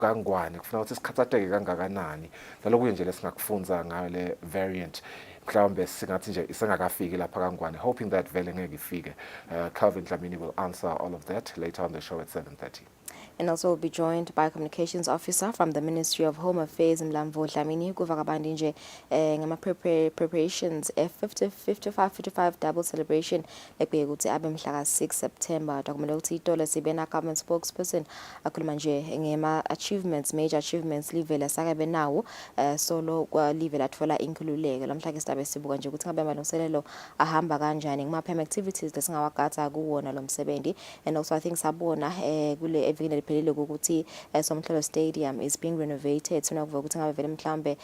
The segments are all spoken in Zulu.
kangwane kufuna ukuthi sikhathateke kangakanani nalokuye nje lesingakufunza ngayo le variant mhlawumbe singathi nje isengakafiki lapha kangwane, hoping that vele ngeke ifike. Calvin Dlamini will answer all of that later on the show at 7:30. And also will be joined by a communications officer from the Ministry of Home Affairs Mlambo Dlamini kuvakabandi nje ngama preparations 55 double celebration ekubeke ukuthi abe mhla ka 6 September. Dokumele ukuthi itole sibena government spokesperson akhuluma nje ngema achievements, major achievements live lasakabe nawo solo kwa live lathola inkululeko. Lamhla ke sidabe sibuka nje ukuthi ngabe amalungiselelo ahamba kanjani ngama activities lesingawagata kuwona lo msebenzi. And also I think sabona kule evini lephelele ukuthi Somhlolo Stadium is being renovated. Sona kuvuka ukuthi ngabe vele mhlambe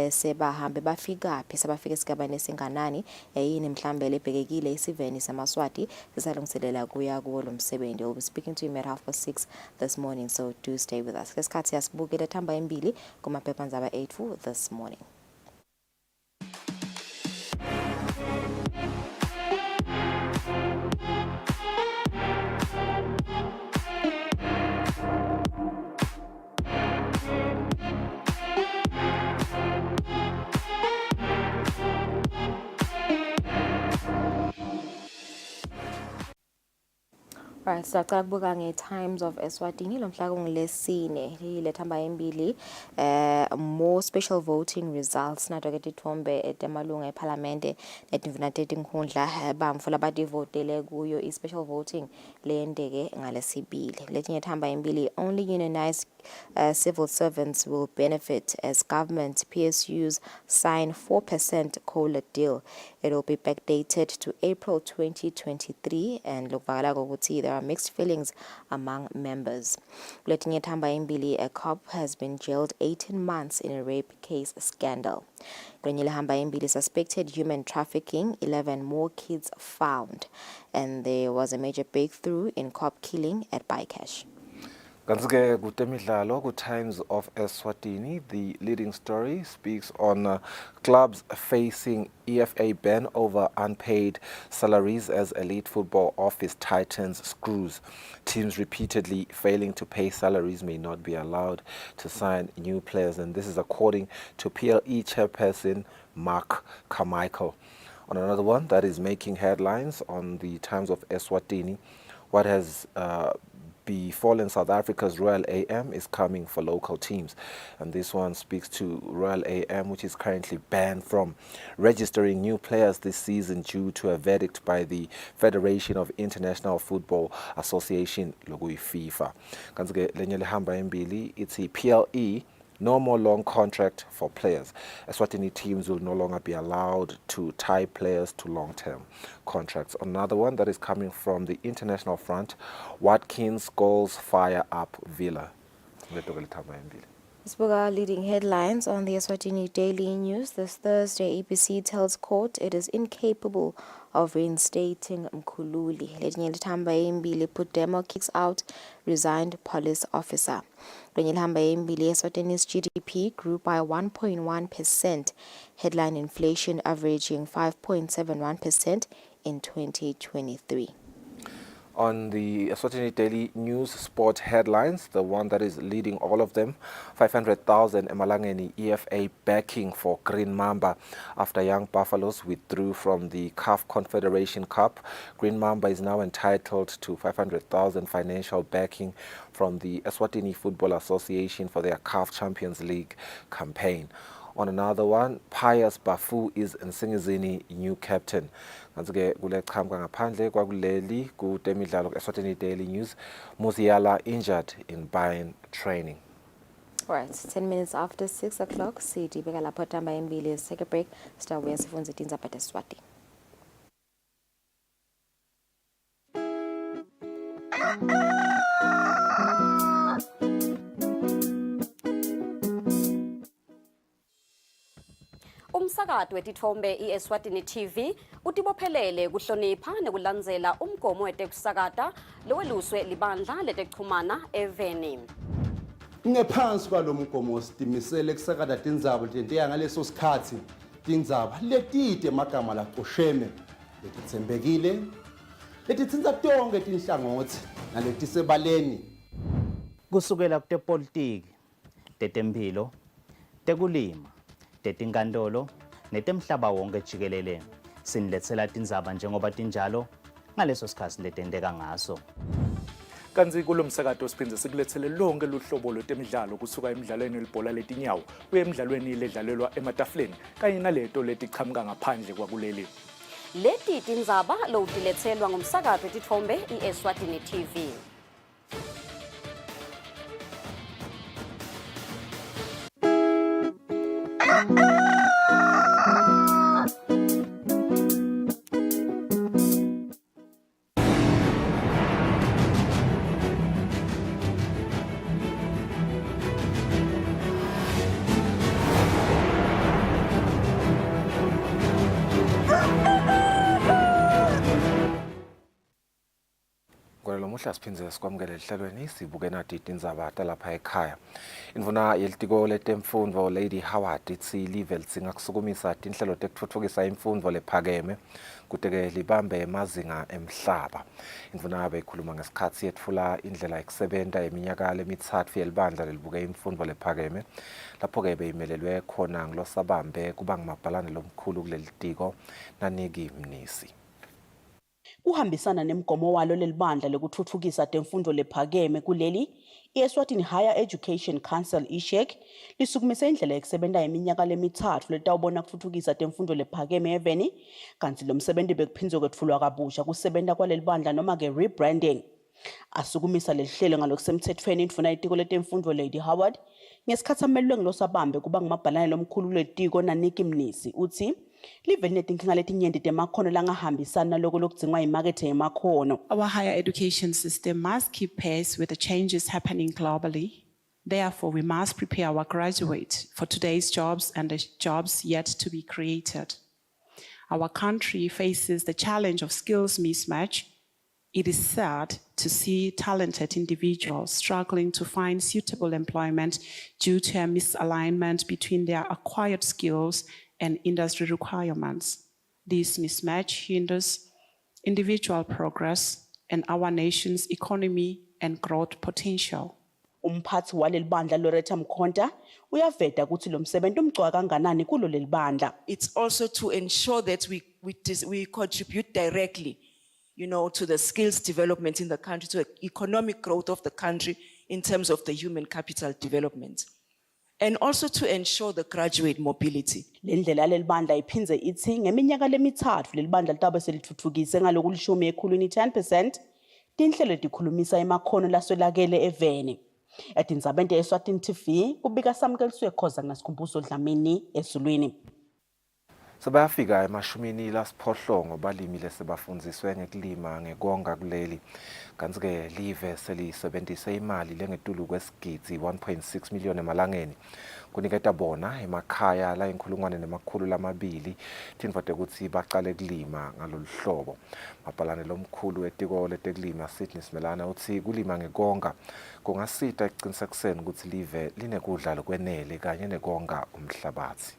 sebahambe bafika phi, sebafika esigabane singanani yini mhlambe lebhekekile isiveni samaswati sisalungiselela kuya kuwo lo msebenzi. We'll be speaking to him at 6:30 this morning, so do stay with us. Lesikhathi yasibukela thamba embili kumaphepha ndzaba 8 this morning. Right, so kubuka nge-Times of Eswatini lomhla kungilesine lethamba embili more special voting results nato ke tithombe etemalunga eParliament etivunatete inkhundla bamfula bativotele kuyo i-special voting leyendeke ngalesibili. Letinye thamba embili only unionized civil servants will benefit as government PSUs sign 4% COLA deal. It will be backdated to April 2023 and lokuvakala kokuthi there are mixed feelings among members. Letinye thamba embili, a cop has been jailed 18 months in a rape case scandal. Kwenyele hamba embili, suspected human trafficking, 11 more kids found. And there was a major breakthrough in cop killing at Bycash. Kanzike kutemidlalo ku Times of Eswatini, the leading story speaks on clubs facing EFA ban over unpaid salaries as elite football office tightens screws. Teams repeatedly failing to pay salaries may not be allowed to sign new players, and this is according to PLE chairperson Mark Carmichael. On another one that is making headlines on the Times of Eswatini, what has befallen South Africa's Royal AM is coming for local teams, and this one speaks to Royal AM, which is currently banned from registering new players this season due to a verdict by the Federation of International Football Association, logui FIFA. Kanzike lenye lehamba embili, it's a PLE. No more long contract for players. Eswatini teams will no longer be allowed to tie players to long-term contracts. Another one that is coming from the international front, Watkins goals fire up Villa. Spoga leading headlines on the Eswatini Daily News. This Thursday, EPC tells court it is incapable of reinstating Mkhululi. Letinye lithamba embili, put demo kicks out, resigned police officer. Kwenye lihamba embili, Eswatini's GDP grew by 1.1%, headline inflation averaging 5.71% in 2023. On the Eswatini Daily News sport headlines, the one that is leading all of them, 500,000 Emalangeni EFA backing for Green Mamba after Young Buffaloes withdrew from the CAF Confederation Cup. Green Mamba is now entitled to 500,000 financial backing from the Eswatini Football Association for their CAF Champions League campaign. On another one, Pius Bafu is Nsingizini new captain. Kanzike kule qhamuka ngaphandle kwakuleli kutemidlalo Eswatini Daily News, Musiala injured in Bayern training. All right, 10 minutes after 6 o'clock, City beka lapho thamba embili. Let's take a break. Start with sifunza tindzaba teSwati. Umsakazo wetithombe iEswatini TV utibophelele kuhlonipha nekulandzela umgomo wetekusakata loweluswe libandla letekuchumana eveni. Ngephansi kwalomgomo sitimisele kusakata tindzaba letiya ngaleso sikhathi tindzaba letide emagama laqosheme letitsembekile letitsinza tonke tinhlangothi naletisebaleni kusukela kutepolitiki tetemphilo, tekulima, tetinkantolo, netemhlaba wonke jikelele. Siniletsela tindzaba njengoba tinjalo ngaleso sikhathi letenteka ngaso. Kanzi kulo msakato siphinde sikulethele lonke luhlobo lwetemidlalo kusuka emidlalweni welibhola letinyawo kuye emidlalweni ledlalelwa ematafuleni kanye naleto letiqhamuka ngaphandle kwakuleli. Leti tindzaba lowutiletselwa ngumsakato wetitfombe iEswatini TV. Kwelo muhla siphindze sikwamukele lihlelweni sibuke nathi tindzaba talapha ekhaya. Indvuna yelitiko letemfundvo Lady Howard itsi live lidzinga kusukumisa tinhlelo tekutfutfukisa imfundvo lephakeme kute-ke libambe emazinga emhlaba. Indvuna beyikhuluma ngesikhatsi yetfula indlela yekusebenta yeminyaka lemitsatfu yelibandla lelibuke imfundvo lephakeme lapho-ke beyimelelwe khona ngilosabambe kuba ngumabhalane lomkhulu kulelitiko Naniki Mnisi. Kuhambisana nemgomo walo lelibandla lekutfutfukisa temfundo lephakeme kuleli, iEswatini Higher Education Council ishek lisukumise indlela yekusebenta yeminyaka lemitsatfu letawubona kutfutfukisa temfundo lephakeme eveni, kanti lo msebenzi bekuphindze kwetfulwa kabusha kusebenta kwalelibandla noma ke rebranding. Asukumisa lelihlelo ngalokusemtsetfweni indvuna yetiko letemfundvo Lady Howard ngesikhatsi amelwe ngilosabambe kuba ngumabhalane lomkhulu kulelitiko Naniki Mnisi uthi live linetinkinga letinyenti temakhono langahambisana loko lokudzingwa imakethe yemakhono. Our higher education system must keep pace with the changes happening globally. Therefore, we must prepare our graduates for today's jobs and the jobs yet to be created. Our country faces the challenge of skills mismatch. It is sad to see talented individuals struggling to find suitable employment due to a misalignment between their acquired skills and industry requirements. This mismatch hinders individual progress and our nation's economy and growth potential. Umphathi walelibandla Loretta Mkhonta uyaveta ukuthi lo msebenzi umgcwa kanganani kulo lelibandla. It's also to ensure that we contribute directly, to the skills development in the country, to the economic growth of the country in terms of the human capital development. And also to ensure the graduate mobility. Lendlela lelibandla iphindze ithi ngeminyaka lemithatfu lelibandla litabe selithuthukise ngalokulishumi ekhulwini 10% tinhlelo tikhulumisa emakhono laswelakele eveni. Etindzabeni eSwatini TV kubika Samkeliswe Khoza ngasikhumbuzo Dlamini ezulwini. Sebayafika emashumini lasiphohlongo balimi lesebafundziswe ngekulima ngekonga kuleli. Kanti-ke live selisebentise imali lengetulu kwesigidzi 1.6 million emalangeni kuniketa bona emakhaya la inkhulungwane nemakhulu lamabili tintfo tekuthi bacale kulima ngalolu hlobo. Mabhalane lomkhulu wetiko letekulima Sydney Simelana uthi kulima ngekonga kungasita ekucinisekiseni ukuthi live linekudla lokwenele kanye nekonga umhlabathi.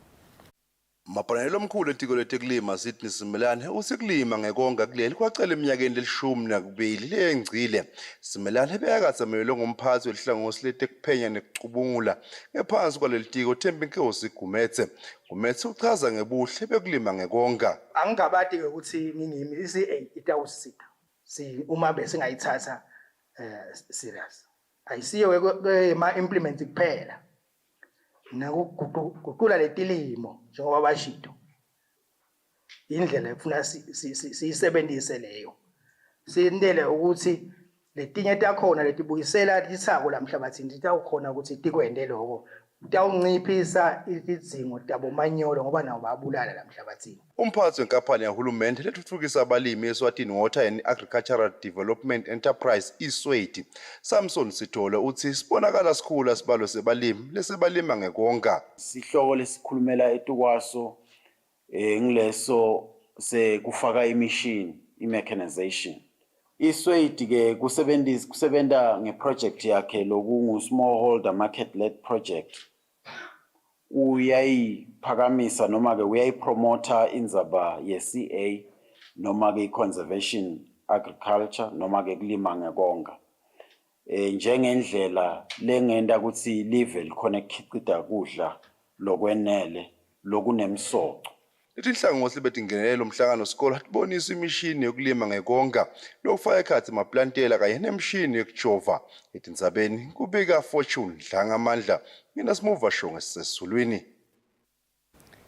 Mabhalane lomkhulu wetiko letekulima Sydney Simelane usikulima ngekonga kuleli kwacela eminyakeni lelishumi nakubili lengcile. Simelane bekatsamelwe ngumphathi welihlangosi letekuphenya nekucubungula ngephansi kwalelitiko Thembinkosi Gumetse. Gumetse uchaza ngebuhle bekulima ngekonga. Angikabati ke ukuthi ngingimi itawusita. Uma bese ngayithatha serious. Ayisiyo ke implement kuphela. Nakuguqula letilimo njengoba bashido indlela efuna siyisebenzise leyo sindele ukuthi letinye takhona letibuyisela isako lamhlabathini titawukhona ukuthi tikwende lokho tawunciphisa izidzingo tabomanyolo ngoba nawo babulala lamhlabathini. Umphathi wenkampani yahulumende lethuthukisa abalimi eSwatini Water and Agricultural Development Enterprise iSwati Samson Sithole uthi sibonakala sikhula sibalo sebalimi lesebalima ngekonga. Sihloko lesikhulumela etukwaso ngileso sekufaka imachine imechanization. iSwati ke kusebenta ngeproject yakhe lokungu smallholder market led project. Uyayiphakamisa noma ke uyayipromota indzaba ye-CA noma ke conservation agriculture noma ke kulima ngekonga. njengendlela lengenda ukuthi live likhona ukukhicita kudla lokwenele lokunemsoco. Lithi inhlangothi betingenele lo mhlangano sikole hatibonisa imishini yokulima ngekonga lokufaka ekhathi amaplantela kanye nemishini yokujova etindzabeni kubika Fortune Dlangamandla mina simuva shonge sisezulwini.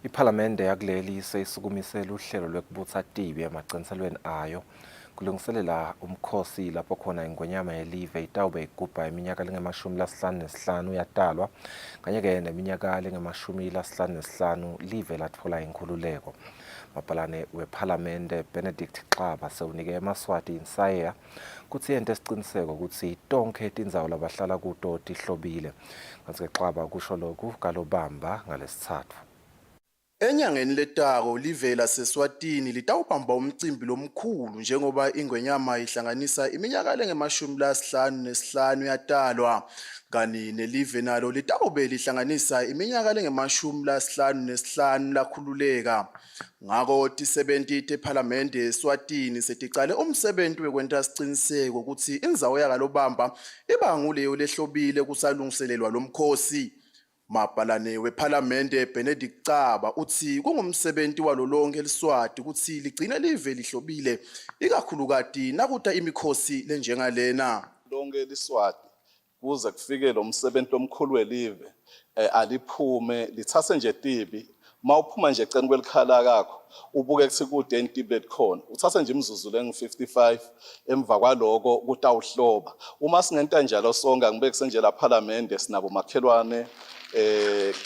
Iphalamende yakuleli seyisukumisela uhlelo lwekubutsa tibi emagcinselweni ayo kulungiselela umkhosi lapho khona ingonyama yelive itawube igubha iminyaka lengama-55 yatalwa kanye-ke neminyaka lengama-55 live latfola inkhululeko. Mabhalane wephalamende Benedict Xaba sewunike eMaswati insaya kutsi yente esiciniseko ukuthi tonke tindzawo labahlala kuto tihlobile. Kanti-ke Xaba kusho lokhu kalobamba ngalesitsatfu. Enyangeni letako live laseswatini litawubamba umcimbi lomkhulu njengoba ingwenyama ihlanganisa iminyaka lengama-55 yatalwa kani nelive nalo litawube lihlanganisa iminyaka lengama-55 lakhululeka. Ngako tisebenti tephalamende eSwatini seticale umsebenzi wekwenta siciniseko ukuthi indzawo yakalobamba iba nguleyo lehlobile kusalungiselelwa lomkhosi. Mabhalane wephalamende Benedict Xaba uthi kungumsebenzi walolonke eliswati ukuthi ligcine live lihlobile ikakhulukati nakuta imikhosi lenjengalena. Lonke eliswati kuze kufike lo msebenzi omkhulu welive aliphume lithathe nje tibi mawuphuma nje eceni kwelikhala kakho ubuke kuthi kude entibe khona uthathe nje imizuzu lengu-55 emva kwaloko kutawuhloba. Uma singenta njalo sonke angibekise nje la phalamende sinabo makhelwane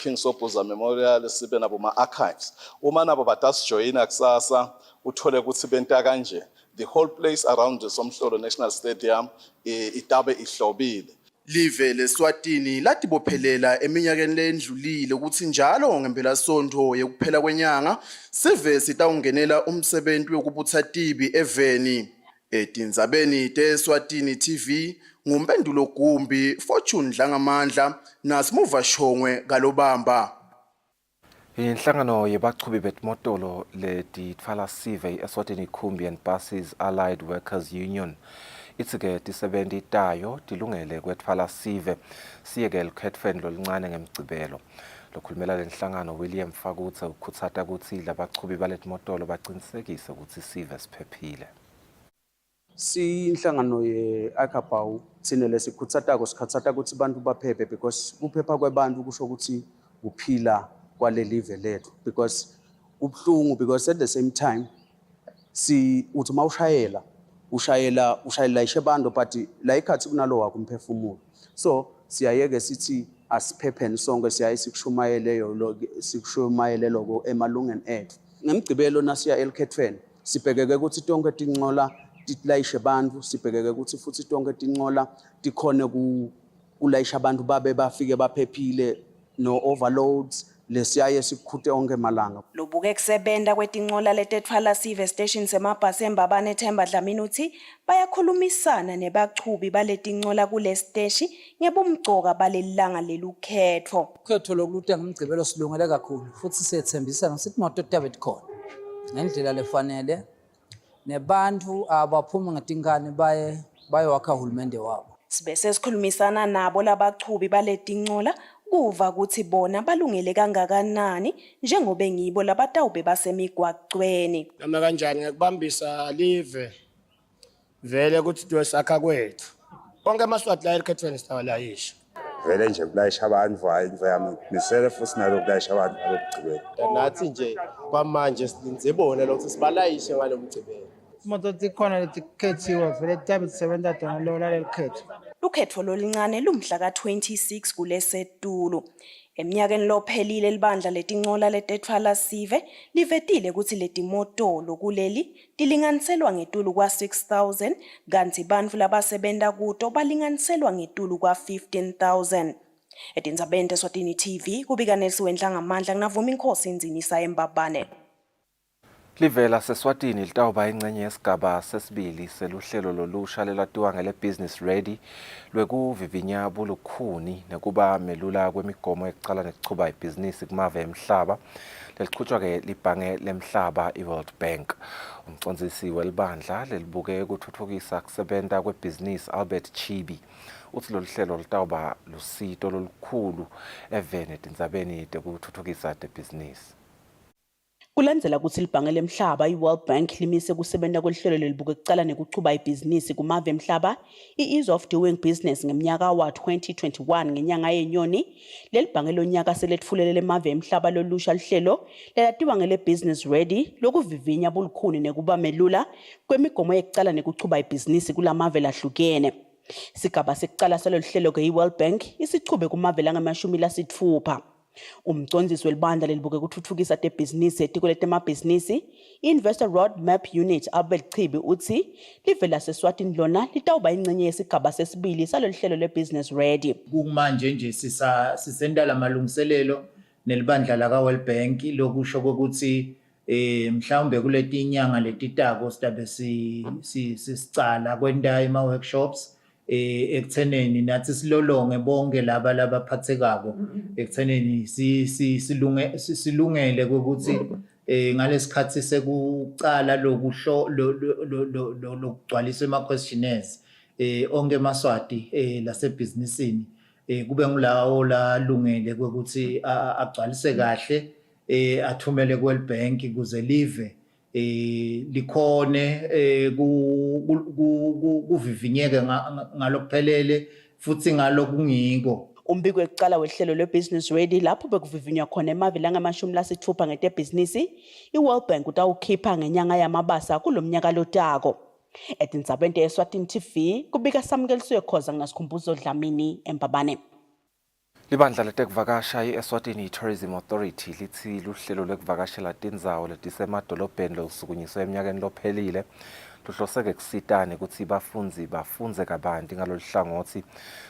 King Sobhuza Memorial sibe nabo ma-archives. Uma nabo batasijoyina kusasa uthole ukuthi benta kanje the whole place around the Somhlolo National Stadium itabe ihlobile. Live leSwatini latibophelela eminyakeni lendlulile ukuthi njalo ngempelasonto yekuphela kwenyanga sive sitawungenela umsebenzi wokubutha tibi eveni. Etindzabeni teSwatini TV ngumpendulo Gumbi Fortune Dlangamandla nasimuva shongwe kalobamba. Inhlangano yebachubi betmotolo letitfala sive eSwatini Khumbi and Buses Allied Workers Union itsike tisebenzi tayo tilungele kwetfala sive siyeke likhetfeni lolincane ngemgcibelo. Lokhulumela lenhlangano William Fakutse ukhutsata kutsi labachubi baletmotolo bacinisekise kutsi sive siphephile. Inhlangano ye-Akapawu thina lesikhutsatako sikhatsata ukuthi bantu baphephe because kuphepha kwebantu kusho ukuthi kuphila kwale live lethu because kubhlungu because at the same time uthi mawushayela ushayela ishe bantu but la ikhathi kunalo wakho umphefumulo so siyayeke sithi asiphepheni sonke siyaye sikushumayele lokho emalungeni ethu ngemgcibelo nasiya elikhethweni sibhekeke ukuthi tonke tincola tilayishe bantu sibhekeke ukuthi futhi tonke tincola tikhone kulayisha abantu babe bafike baphephile no overloads lesiyaye sikhute onke malanga. Lobuke kusebenta kwetincola letethwala sive station semabhasi eMbabane Themba Dlamini uthi bayakhulumisana nebachubi baletincola kule steshi ngebumgcoka balelanga lelukhetho. Ukhetho lokulutenga umgcibelo silungele kakhulu futhi siyethembisa ngisithi imoto tabe khona ngendlela lefanele nebantu abaphuma ngetingane baye wakha uhulumende wabo. Sibese sikhulumisana nabo labachubi baletincola kuva ukuthi bona balungele kangakanani njengoba ngibo labatawube basemigwaqweni. Noma kanjani ngekubambisa live vele ukuthi tuyosakha kwethu. Konke amaswati la elikhethweni sitawalayisha. Vele nje kulayisha abantu yami misele futhi nalo kulayisha abantu abokugcibela. Nathi nje kwamanje sinzibone lokho sibalayishe ngalomgcibelo. Imoto tikhona letikhethiwe vele tabe tisebenza dona lola lelikhetho. Ukhetho lolincane lumhla ka26 kulesetulu. Eminyakeni lophelile libandla letincola letethwala sive livetile ukuthi letimotolo kuleli tilinganiselwa ngetulu kwa-6,000 kanti bantfu labasebenta kuto balinganiselwa ngetulu kwa-15,000. Etindzabeni teSwatini TV kubika Nelson Dlangamandla nginavuma inkosi indzini eMbabane. Livela seswatini litawuba ingcenye yesigaba sesibili seluhlelo lolusha lelatiwa ngele Business Ready lwekuvivinya bulukhuni nekuba melula kwemigomo ekucala nekuchuba ibhizinisi kumave emhlaba lelichutshwa ke libhange lemhlaba iWorld Bank. Umcondzisi welibandla lelibuke kutfutfukisa kusebenta kwebhizinisi Albert Chibi uthi lolu hlelo litawuba lusito lolukhulu evene tindzabeni tekutfutfukisa tebhizinisi. Kulandzela ukuthi libhange lemhlaba iWorld Bank limise kusebenta kwelihlelo lelibuke kucala nekuchuba ibhizinisi kumave emhlaba i-Ease of Doing Business ngeminyaka wa-2021 ngenyanga yenyoni. Leli bhange lonyaka seletfulelele emave emhlaba lolusha lihlelo lelatiwa ngele Business Ready lokuvivinya bulukhuni nekuba melula kwemigomo yekucala nekuchuba ibhizinisi kulamave lahlukene. Sigaba sekucala salolu hlelo ke iWorld Bank isichube kumave langamashumi-60. Umcondzisi welibandla lelibuke kutfutfukisa tebhizinisi etiko letemabhizinisi i-Investor Roadmap Unit Albert Chibi uthi live laseswatini lona litawuba ingcenye yesigaba sesibili salolu hlelo le-Business Ready. Kumanje nje sisenda lamalungiselelo nelibandla laka World Bank lokusho ukuthi mhlawumbe kuleti inyanga letitako sidabe sisicala kwenta ema workshops ekutheneni nathi silolonge bonke laba labaphathekako ekutheneni silungele ukuthi ngalesikhathi sekucala lokugcwalisa ama questionnaires onke emaswati lasebhizinisini kube ngulawo lalungele ukuthi agcwalise kahle athumele kweWorld Bank kuze live likhone kuvivinyeke ngalokuphelele futhi ngalokungiko. Umbiko wekucala wehlelo le-Business Ready lapho bekuvivinywa khona emave langamashumi-60 ngetebhizinisi iWorld Bank utawukhipha ngenyanga yamabasa kulomnyaka lotako. Etindzabeni Eswatini TV kubika Samkeliswe Khoza ngasikhumbuzo Dlamini eMbabane. Libandla letekuvakasha i-Eswatini Tourism Authority lithi luhlelo lekuvakashela tindzawo letisemadolobheni losukunyiswe eminyakeni lophelile luhloseke kusitane ukuthi bafundzi bafundze kabanti ngalolu hlangothi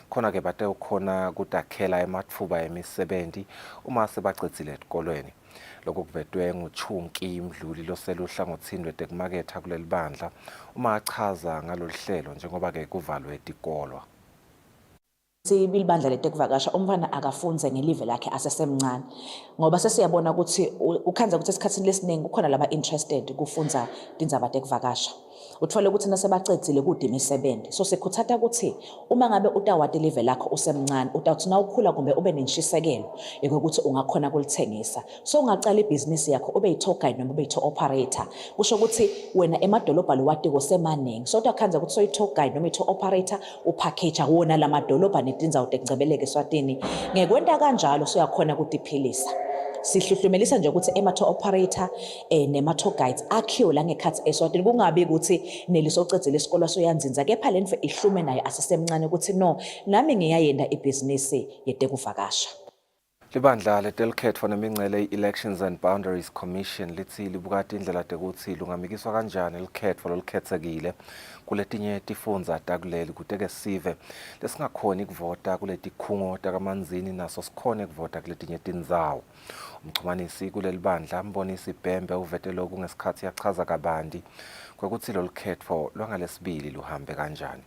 khona ke batewukhona kutakhela ematfuba emisebenti uma sebacedzile etikolweni. Lokho kuvetwe nguChunki Mdluli loseluhlangothini lwetekumaketha kuleli bandla uma achaza ngalolu hlelo njengoba ke kuvalwe etikolwa. Bilibandla letekuvakasha umfana akafunze ngelive lakhe asesemncane ngoba sesiyabona ukuthi ukhanza ukuthi esikhatsini lesiningi kukhona laba interested kufunza tindzaba tekuvakasha uthole ukuthi nasebacedzile kude imisebenzi so sekuthatha ukuthi uma ngabe utawati live lakho usemncane utawuthi nawukhula kumbe ube nenshisekelo ukuthi ungakhona kulithengisa so ungaqala ibhizinisi yakho ube yi-tour guide noma ube yi-tour operator kusho ukuthi wena emadolobha lowatiko semaningi so utakhanza ukuthi so yi-tour guide noma yi-tour operator upackage wona lamadolobha netindzawo tekugcebeleka eSwatini ngekwenta kanjalo so uyakhona ukudiphilisa. Sihluhlumelisa nje ukuthi ema-tour operator nema-tour guides akhiwe la ngekhathi eSwatini kungabi ukuthi nelisocedzela isikole soyanzinza kepha lento ihlume naye asesemncane ukuthi no nami ngiyayenda ibhizinisi yetekuvakasha. Libandla letelkhetfwa nemingcele i-Elections and Boundaries Commission lithi libukati indlela tekuthi lungamikiswa kanjani likhetfwa lolukhetsekile kuletinye tifundza takuleli kuteke sive lesingakhoni kuvota kuletikhungo takamanzini naso sikhone kuvota kuletinye tindzawo. Umchumanisi kuleli bandla Mbonisi Bhembe uvete lokhu ngesikhathi yachaza kabanti kwekuthi lolukhetfo lwangalesibili luhambe kanjani.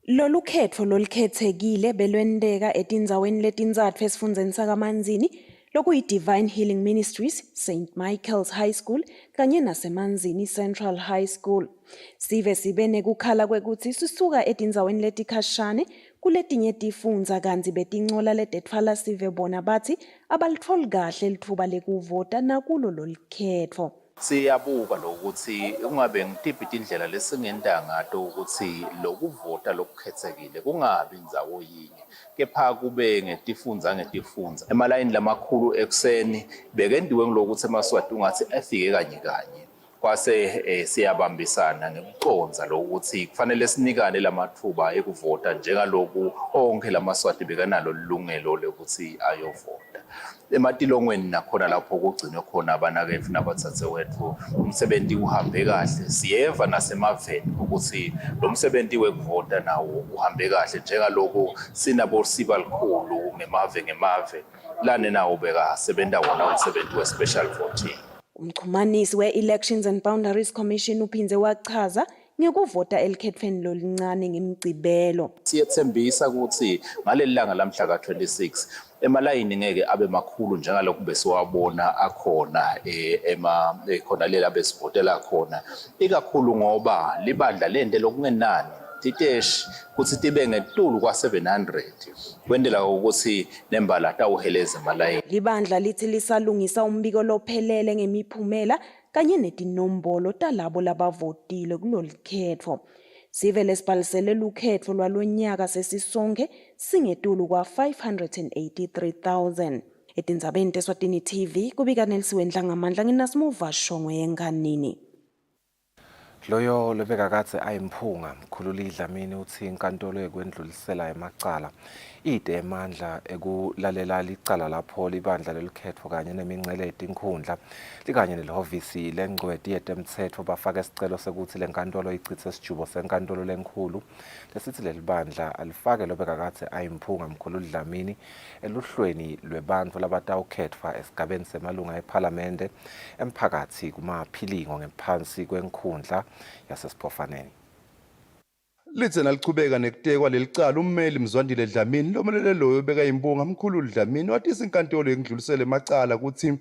Lolu khetfo lolukhethekile belwenteka etindzaweni letintsatfu esifundzeni sakamanzini lokuyi-Divine Healing Ministries, St. Michael's High School kanye nasemanzini Central High School. Sive sibe nekukhala kwekuthi sisuka etindzaweni letikhashane kuletinye tifundza kanti betincola letetfala sive bona bathi abalitholi kahle litfuba lekuvota nakulo lolukhetfo. Siyabuka lokuthi ungabe ngitiphi indlela lesingenda ngato ukuthi lokuvota lokukhetsekile kungabi indzawo yinye kepha kube ngetifundza emalayini lamakhulu ekseni bekendiwe ngilokuthi emaswati ungathi afike kanye kwase siyabambisana ngekuconza lokuthi kufanele sinikane lamathuba ekuvota njengaloku onke lamaswati bekanalo lilungelo lokuthi ayovota. Ematilongweni nakhona lapho kugcinwe khona abanakefu nabathathe wethu umsebenzi uhambe kahle siyeva nasemaveni ukuthi lo msebenzi wekuvota nawo uhambe kahle njengaloku sinabo siba likhulu ngemave lane nawo beka sebenza wona umsebenzi we special voting. Umxhumanisi we-Elections and Boundaries Commission uphinze wachaza ngekuvota elikhethweni lolincane ngemigcibelo. Siyethembisa ukuthi ngaleli langa lamhla ka26 emalayini ngeke abe makhulu njengalokhu besiwabona akhona khona lela besivotela khona, ikakhulu ngoba libandla lente lokungenani titeshi kuthi tibe ngetulu kwa700 kwendela ukuthi nembala tawuheleza emalayini. Libandla lithi lisalungisa umbiko lophelele ngemiphumela kanye netinombolo talabo labavotile kulolikhetho. Sivele sibhalisele lukhetho lwalonyaka sesisonke singetulu kwa583,000. Etindzabeni teSwatini TV kubika Nelsiwe Ndlangamandla nginasimuva shongwe yenganini. Loyo lebekakatse ayimphunga mkhululi Dlamini uthi inkantolo yekwendlulisela emacala ide emandla ekulalela licala lapho libandla lelikhetho kanye nemingceleti inkundla likanye nelihhovisi lengcweti yetemthetho bafaka isicelo sekuthi lenkantolo ichithe isijubo senkantolo lenkulu lesithi lelibandla alifake lobekakatse ayimphunga mkhululi Dlamini eluhlweni lwebantfu labatawukhethwa esigabeni semalunga ePhalamende emphakathi kumaphilingo ngephansi kwenkundla yasesiphofaneni. Lithe nalichubeka nekutekwa lelicala ummeli Mzwandile Dlamini lomelele loyo beka impunga mkhululi Dlamini wathi inkantolo yekudlulisela emacala ukuthi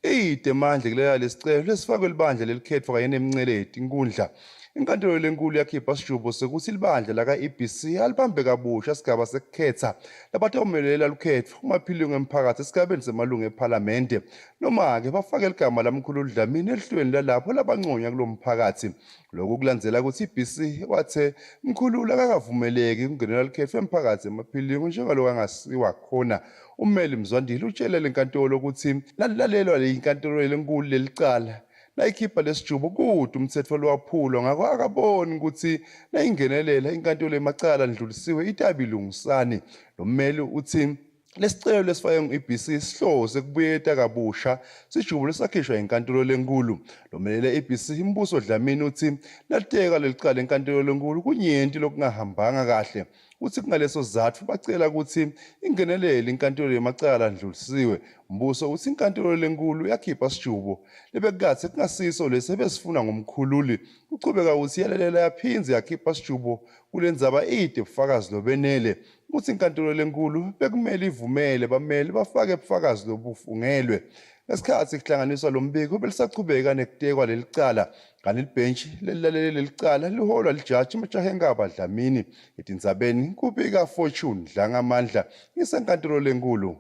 ide manje kulela lesicelo lesifakwe libandla lelikhetho kanye nemingceleti inkundla. Inkantolo lenkulu yakhipha isijubo sekuthi libandla laka-EBC alibambe kabusha isigaba sekukhetha labatawumelela lukhetho kumaphilingo emphakathi esigabeni semalunga ePhalamende noma-ke bafake igama lamkhululi Dlamini elihlweni lalapho labanconya kulo mphakathi. Lokhu kulandzela ukuthi i-EBC wathe mkhululi akakavumeleki ukungenela lukhetho emphakathi emaphilingo njengalokho angasiwa khona. Ummeli Mzwandile utshelele inkantolo ukuthi lalalelwa leyinkantolo lenkulu lelicala nayikhipha lesijubo kude umthetho lwaphulwa ngakho akaboni ukuthi nayingenelela inkantolo emacala ndlulisiwe itabilungisani. Lo mmeli uthi lesicelo lesifake nge-EBC sihlose kubuyeta kabusha sijubo lesakhishwa inkantolo lenkulu. Lo mmeli le-EBC Mbuso Dlamini uthi lateka lelicala inkantolo lenkulu kunyenti lokungahambanga kahle uthi kungaleso sizathu bacela ukuthi ingenelele inkantolo yemacala ndlulisiwe. Mbuso uthi inkantolo lenkulu yakhipha isijubo lebekathe kungasiso lesebesifuna ngomkhululi. Uqhubeka uthi yalelela yaphinze yakhipha isijubo kulendzaba ide ubufakazi lobenele. Uthi inkantolo lenkulu bekumele ivumele bameli bafake ubufakazi lobufungelwe. Ngesikhathi kuhlanganiswa lo mbiko belisachubeka nekutekwa lelicala kanti libhentshi lelilalele lelicala liholwa lijaji Majahengaba Dlamini. Etindzabeni kubika Fortune Dlangamandla ngisenkantolo lenkulu.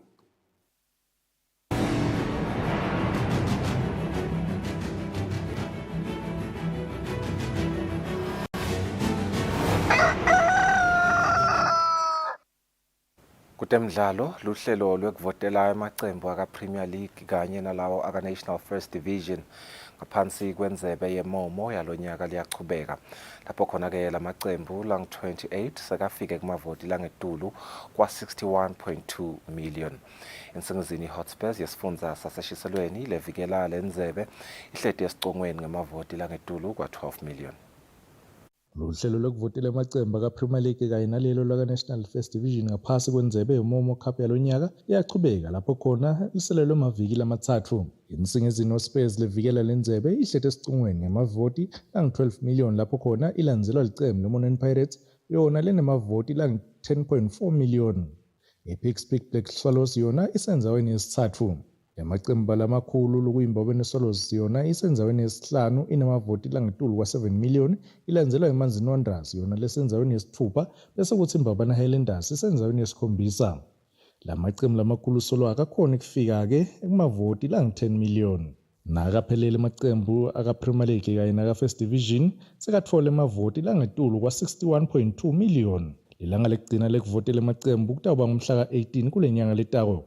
Kutemidlalo luhlelo lwekuvotela emacembu aka-Premier League kanye nalawo aka-National First Division ngaphansi kwendzebe yemomo yalonyaka liyachubeka. Lapho khona-ke lamacembu lang-28 sekafike kumavoti langetulu kwa-61.2 million. Insingizini Hotspurs yesifundza saseshiselweni levikela lendzebe ihleti esicongweni ngemavoti langetulu kwa-12 million. Luhlelo lokuvotela emacembu aka-Premier League kanye nalelo laka-National First Division ngaphasi kwendzebe yemomo cup yalonyaka liyachubeka lapho khona liselelwe amaviki lamathathu. Insingizini Hotspurs levikela lendzebe ihlete esicongweni ngemavoti lang-12 million lapho khona ilandzelwa licembu leMonon Pirates yona lenemavoti lang-10.4 million. I-Pickspeak Black Swallows yona isendzaweni yesithathu. Emacembu lamakhulu lokuyimbobeni Swallows yona isendzaweni yesihlanu inemavoti langetulu kwa-7 million ilandzelwa iManzini Wanderers yona lesendzaweni yesithupha bese kuthi iMbabane Highlanders isendzaweni yesikhombisa. Lamacembu lamakhulu solo akakhona kufika-ke kumavoti lang-10 million. Nakaphelele amacembu aka-Premier League kanye naka-First Division sekatfola emavoti langetulu kwa-61.2 million. Lilanga lekugcina lekuvotela emacembu kutawuba ngumhla ka-18 kule nyanga letako.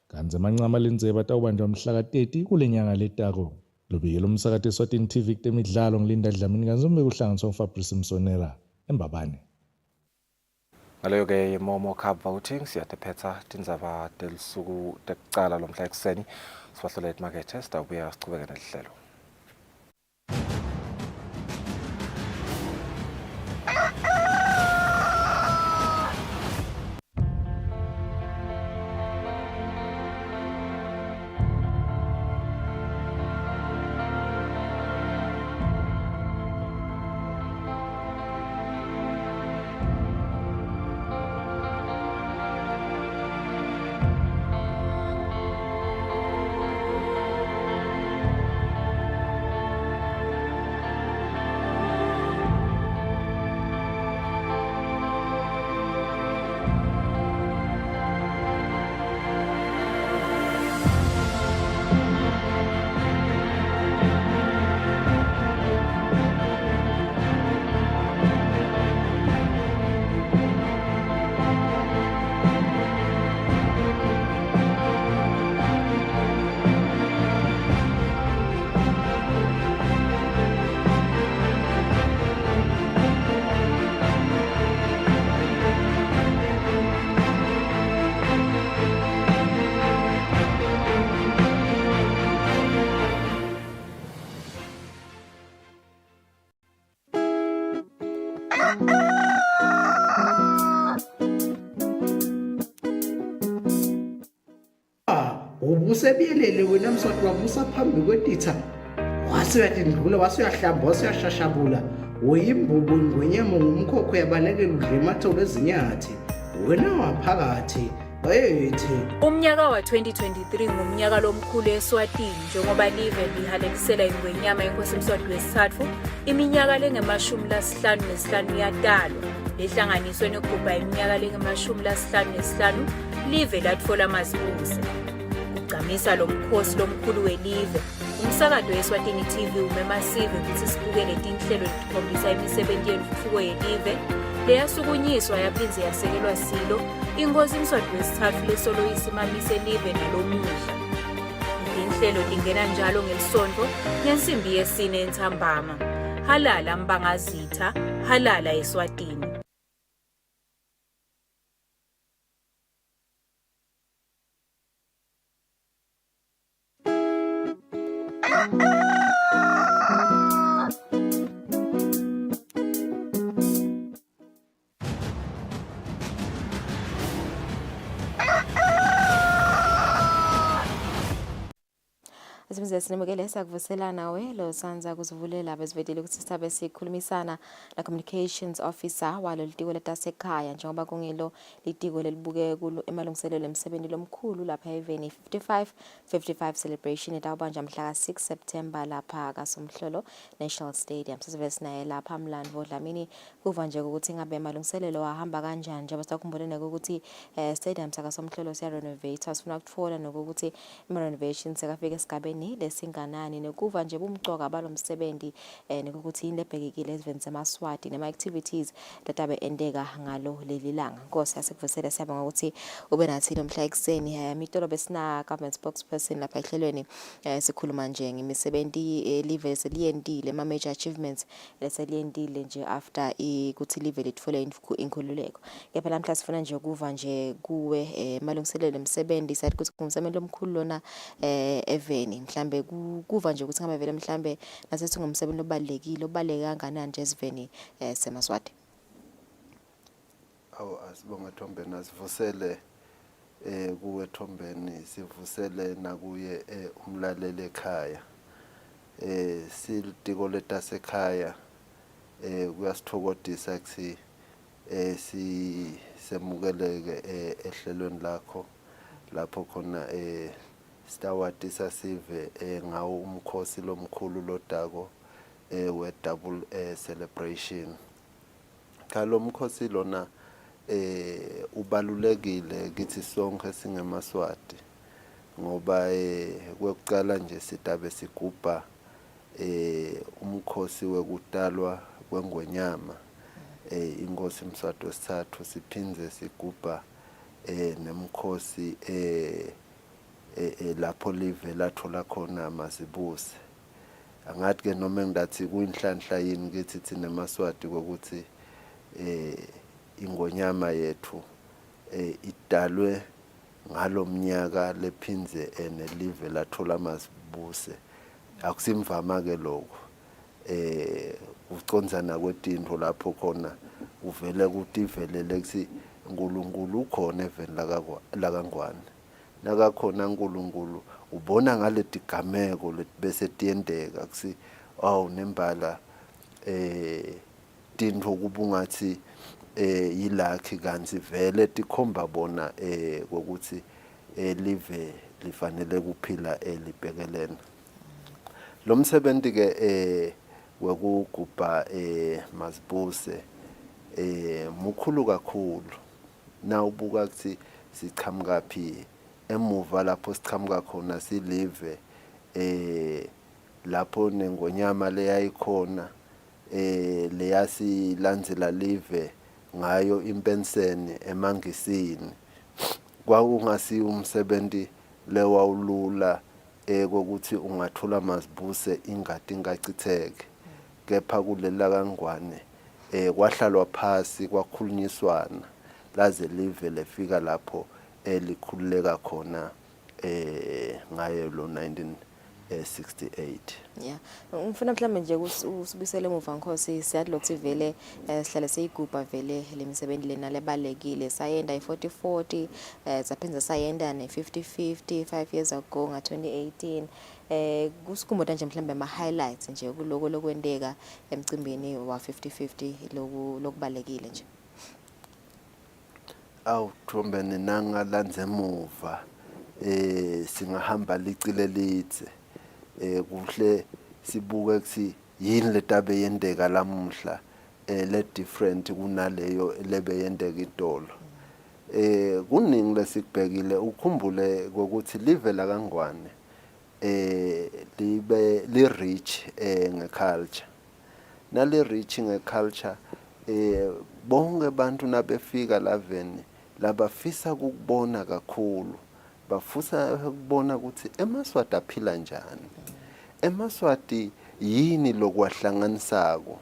Kanzi amancama lendzebe atawubanjwa mhla ka-30 kule nyanga letako. Lubikela umsakathi Eswatini TV kutemidlalo ngilinda Dlamini kanzi umbeke uhlanganiswa nguFabrice Msonela eMbabane. Ngaleyo-ke yemomo cup voting siyatephetsa tindzaba telisuku tekucala lomhla ekuseni sibahlole emakethe sitawubuya sichubeke nelihlelo. ubusebiyelele wena Mswati wabusa phambi kwetitha wasuyatindlula wasuyahamba wasuyashashabula uyimbubu ngwenyama ngumkhokho yabalekela udla emathole ezinyathi wena waphakathi ethi Umnyaka wa-2023 ngumnyaka lomkhulu eSwatini njengoba live lihalalisela ingwenyama yenkosi Mswati wesithathu iminyaka lengama-55 yadalwa lehlanganiswe nokugubha iminyaka lengama-55 live latfola amazibuse. Kugcamisa lo mkhosi lomkhulu welive umsakazo weSwatini TV umemasive ukuthi sibukele tinhlelo letikhombisa imisebenzi yentuthuko yelive leyasukunyiswa yaphinze yasekelwa silo inkosi Mswati wesithathu lesolo isimamise live nalomuhla. Inhlelo lingena njalo ngelisonto ngensimbi yesine entsambama. Halala mbangazitha, halala eSwatini. Isimze sinemukele sakuvusela nawe lo sanza kuzivulela abezivedile ukuthi sithabe sikhulumisana na communications officer walo litiko letasekhaya njengoba kungilo litiko lelibuke kulo emalungiselelo emsebenzi lomkhulu lapha eveni 55 celebration etawubanja mhla ka6 September lapha kaSomhlolo National Stadium. Sizive sinaye lapha Mlandvo Dlamini kuva nje ukuthi ngabe emalungiselelo ahamba kanjani njengoba sakhumbulene ukuthi stadium sakaSomhlolo siya renovate sifuna ukutfola nokuthi renovation sekafika esigabeni lesinganani nekuva nje bumcoka balomsebenzi nokuthi indebhekekile eziveni zemaswati nema activities latabe endeka ngalo leli langa. Nkosi yasekuvusela siyabonga ukuthi ube nathi nomhla ekseni imitolo besina government spokesperson lapha ehlelweni sikhuluma nje ngemisebenzi live seliyendile ama major achievements leseliyendile nje after ukuthi live litfole inkhululeko. Kepha namhla sifuna nje ukuva nje kuwe malungiselelo emsebenzi sathi ukuthi ngumsebenzi omkhulu lona eveni mhlambe kuva nje ukuthi ngabe vele mhlambe nasethi ngumsebenzi obalekile obaleka kanganani nje esiveni semaswati. Awu asibonga Thombeni asivusele kuwe Thombeni sivusele nakuye umlaleli ekhaya silitiko letasekhaya kuyasithokodisa ukuthi sisemukeleke ehlelweni lakho lapho khona sitawatisa sive ngawo umkhosi lomkhulu lodako we double celebration. Kalo mkhosi lona ubalulekile kithi sonke singemaswati ngoba kwekucala nje sitabe sigubha umkhosi wekutalwa kwengwenyama inkosi Mswati wesithathu siphinze sigubha nemkhosi lapho live lathola khona amazibuse. Angathi ke noma ngidathi kuyinhlanhla yini kithi thina emaswati ukuthi ingonyama yethu idalwe ngalomnyaka lephinze nelive lathola amazibuse. Akusimvama ke lokho ucondzana kwetintho lapho khona uvele ukuthi ivelele ukuthi uNkulunkulu ukhona eveni lakangwane nakakhona uNkulunkulu ubona ngale tigameko bese tiyendeka kusi awu nembala tintho kubungathi yilakhi kanti vele tikhomba bona ukuthi live lifanele kuphila libhekelene. Lo msebenzi ke wekugubha mazibuse mukhulu kakhulu na ubuka ukuthi sichamuka phi emuva lapho sichamuka khona silive lapho nengonyama leyayikhona leyasilandzela live ngayo impenseni emangisini kwakungasi umsebenzi lewawulula kokuthi ungathola mazibuse ingadi ingachitheke kepha kulela kangwane kwahlalwa phasi kwakhulunyiswana laze live lefika lapho likhululeka khona ngayo lo 68. Yeah. Ngifuna mhlawumbe nje usibisele emuva Nkosi siyathi lokuthi vele sihlale seyigubha vele lemisebenzi lena lebalekile sayenda i4040 saphinza sayenda ne5050 5 years ago nga2018 kusikhumbuta nje mhlawumbe ama highlights nje kuloko lokwendeka emcimbini wa5050 lokubalekile nje. Awu Thombeni nangalandze emuva singahamba licile litse kuhle sibuke kuthi yini letabe yendeka lamuhla le different kunaleyo lebe yendeka idolo kuningi lesikubhekile ukhumbule ukuthi live la kaNgwane libe li rich ngeculture nale rich ngeculture bonke abantu nabefika laveni labafisa ukubona kakhulu bafusa ukubona ukuthi eMaswati aphila njani eMaswati yini lokwahlanganisako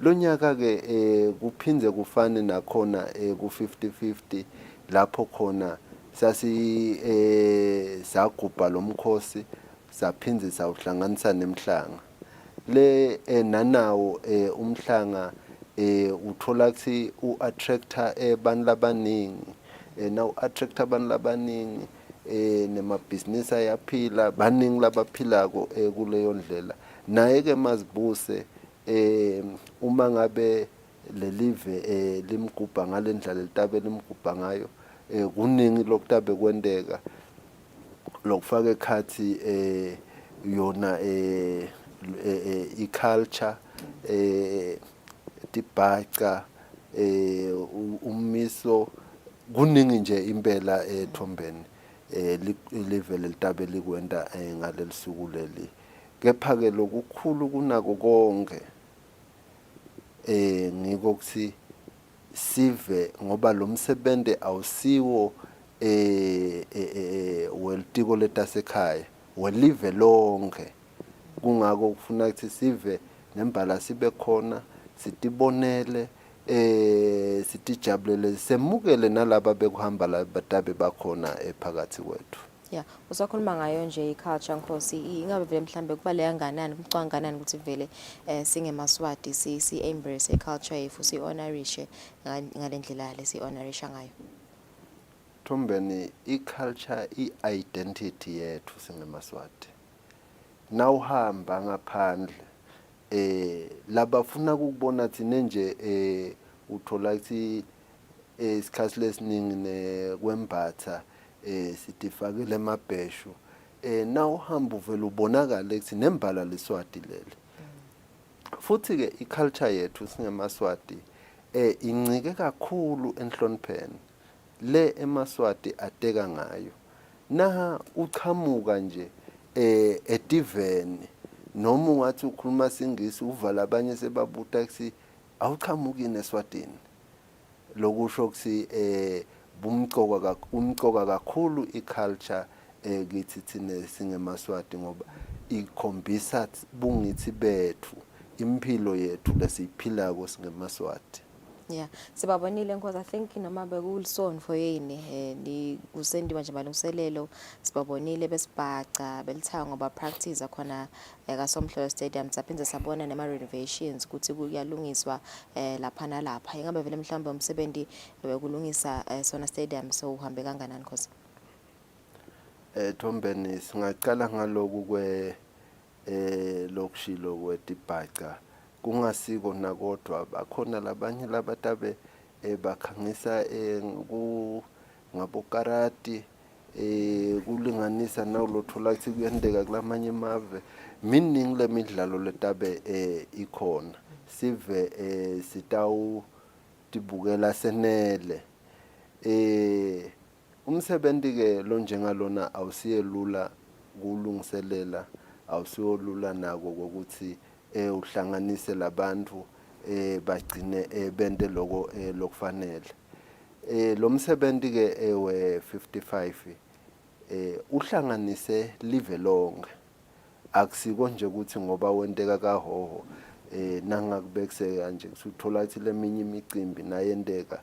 lonyaka ke kuphindze kufane nakhona ku5050 lapho khona sasi sagubha lomkhosi saphindze sawuhlanganisa nemhlanga le nanawo umhlanga uthola ukuthi uattractor abantu labaningi na uattractor abantu labaningi nemabhizinisi ayaphila baningi labaphilako kuleyo ndlela naye ke mazibuse uma ngabe lelive limgubha ngalendlela letabe limgubha ngayo kuningi lokutabe kwendeka lokufaka ekhathi yona iculture tibhaca umiso kuningi nje impela Thombeni live lelitabe likwenda ngalelisuku leli kepha ke lokukhulu kunako konke ngiko kuthi sive ngoba lo msebenzi awusiwo welitiko letasekhaya welive lonke kungako kufuna ukuthi sive nembala sibe khona sitibonele sitijabulele semukele nalaba bekuhamba la batabe bakhona ephakathi kwethu. Yeah, usakhuluma ngayo nje iculture Nkosi ingabe vele mhlambe kubaleka kanani kucwanga kanani ukuthi vele singeMaswati si embrace iculture yethu si honorishe ngalendlela lesi honorisha ngayo. Thombeni iculture identity yethu singeMaswati nawuhamba ngaphandle labafuna ukubona thina nje uthola ukuthi isikhathi lesiningi nekwembatha sitifakile emabheshu nawuhamba uvela ubonakala ukuthi nembala leSwati leli futhi ke iculture yethu singeMaswati incike kakhulu enhlonipheni le eMaswati ateka ngayo na uchamuka nje etiveni noma ungathi ukhuluma singisi uvala abanye sebabuta ukuthi awuchamuki neSwatini lokusho ukuthi umcoka kakhulu iculture kithi thina singeMaswati ngoba ikhombisa bungithi bethu impilo yethu lesiphilako singeMaswati. Yeah, sibabonile Nkosi I think noma bekulisonfo yini ni kusendiwa nje malungiselelo sibabonile besibhaca belithanga ngoba practice khona kaSomhlolo Stadium saphinze sabona nema renovations ukuthi kuyalungiswa lapha nalapha ingabe vele mhlawumbe umsebenzi bekulungisa sona stadium so uhambe kanganani Nkosi? Thombeni singaqala ngaloku lokushilo kwetibhaca kungasiko nakodwa bakhona labanye labatabe bakhangisa ngabokarati kulinganisa nawulothola ukuthi kuyendeka kulamanye amave miningi lemidlalo letabe ikhona sive sitawu tibukela senele umsebenzi ke lo njengalona awusiyelula kulungiselela awusiyolula nako ukuthi uhlanganise labantu bagcine bende lokho lokufanele lo msebenzi ke we55 uhlanganise live lonke akusiko nje ukuthi ngoba wenteka kahoho nangakubekise kanje uthola ukuthi leminye imicimbi nayendeka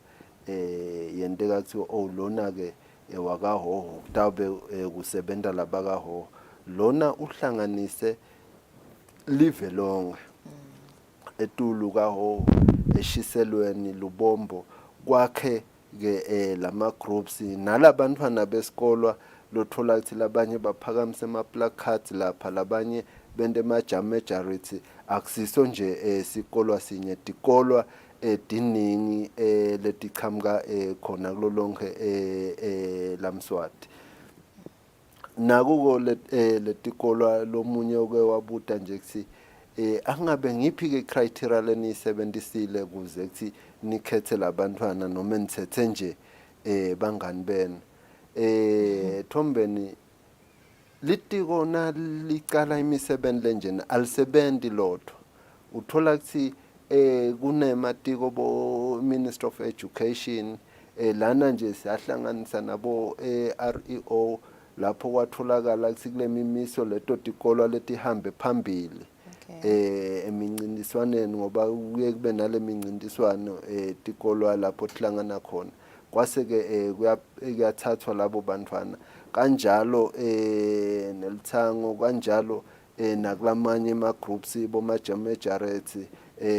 yenteka kuthi lona ke wakahoho kutabe kusebenta labakahoho lona uhlanganise live lonke etulu kaho eshiselweni Lubombo kwakhe ke lama groups nalabantwana besikolo lothola ukuthi labanye baphakamise ama placards lapha labanye bende majority akusiso nje sikolo sinye tikolwa diningi letiqhamuka khona kulonke lamswati nakuko letikolwa lomunye oke wabuta nje kuthi angabe ngiphi ke criteria lenisebenzisile kuze kuthi nikhethe labantwana noma nithethe nje bangani benu Thombeni litiko na liqala imisebenzi lenjena alisebenzi lodwa uthola ukuthi kunematiko bo Ministry of Education lana nje siyahlanganisa nabo REO lapho kwatholakala ukuthi kule mimiso leto tikolwa letihambe phambili emincintiswaneni ngoba kuye kube nale mincintiswano tikolwa lapho hlangana khona kwase ke kuyathathwa labo bantwana kanjalo nelithango kanjalo nakulamanye ama groups boma majority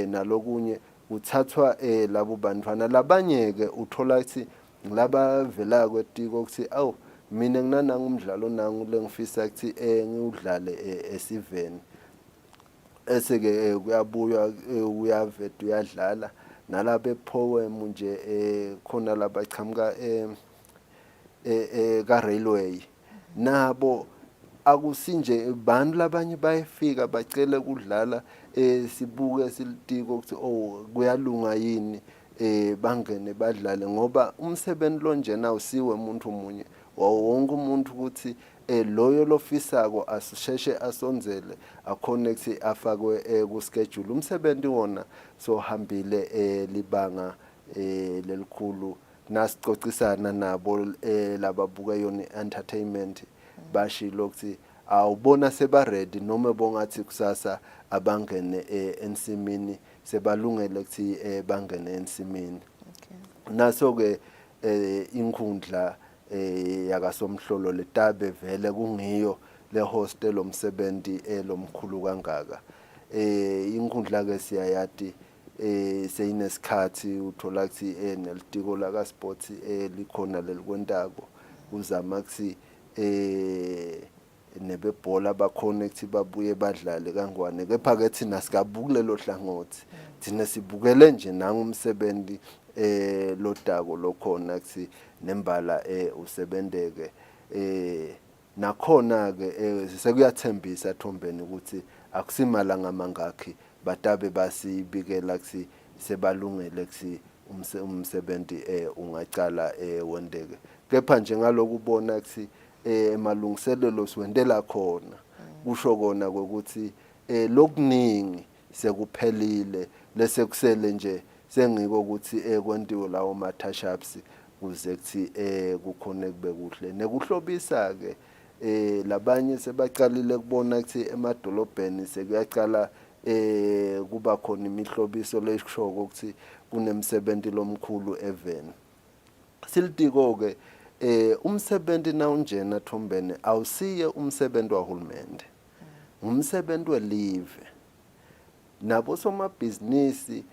nalokunye uthathwa labo bantwana labanye ke uthola ukuthi laba vela kwetiko ukuthi awu mina nginananga umdlalo nangu lengifisa ukuthi ngiudlale esiveni eseke kuyabuya uyavethu uyadlala nalabe poem nje khona labaqhamuka ka railway nabo akusinje bantu labanye bayefika bacele kudlala sibuke silitiko ukuthi oh kuyalunga yini bangene badlale ngoba umsebenzi lo njena awusiwe umuntu munye wonke umuntu ukuthi loyo lofisako asisheshe asonzele aconnect afakwe ku schedule umsebenzi wona so hambile libanga lelikhulu nasicocisana nabo lababuka yona entertainment bashilo ukuthi awubona seba ready noma bongathi kusasa abangene ensimini sebalungele ukuthi bangene ensimini naso ke inkundla yakasomhlolo letabe vele kungiyo le hostel omsebenzi lomkhulu kangaka inkundla ke siyayati seyinesikhathi uthola ukuthi nelitiko laka sports likhona lelikwentako uzama ukuthi nebebhola baconnect babuye badlale kangwane kepha ke thina sikabukule lo hlangothi thina sibukele nje nangumsebenzi lodako lokhona kuthi nembala usebendeke nakhona ke sekuyathembisa Thombeni ukuthi akusimala ngamangakhi batabe basibikela kuthi sebalungele kuthi umsebenzi ungacala wendeke kepha nje ngalokubona kuthi emalungiselelo siwendela khona kusho kona ukuthi lokuningi sekuphelile lese kusele nje sengiko ukuthi kwentiwe lawo ma-touch-ups kuze kuthi kukhona kube kuhle nekuhlobisa ke labanye sebaqalile kubona ukuthi emadolobheni sekuyaqala kuba khona imihlobiso leshoko ukuthi kunemsebenzi lomkhulu even silitiko ke umsebenzi na unjena Thombeni awusiye umsebenzi wahulumende umsebenzi welive nabo somabhizinisi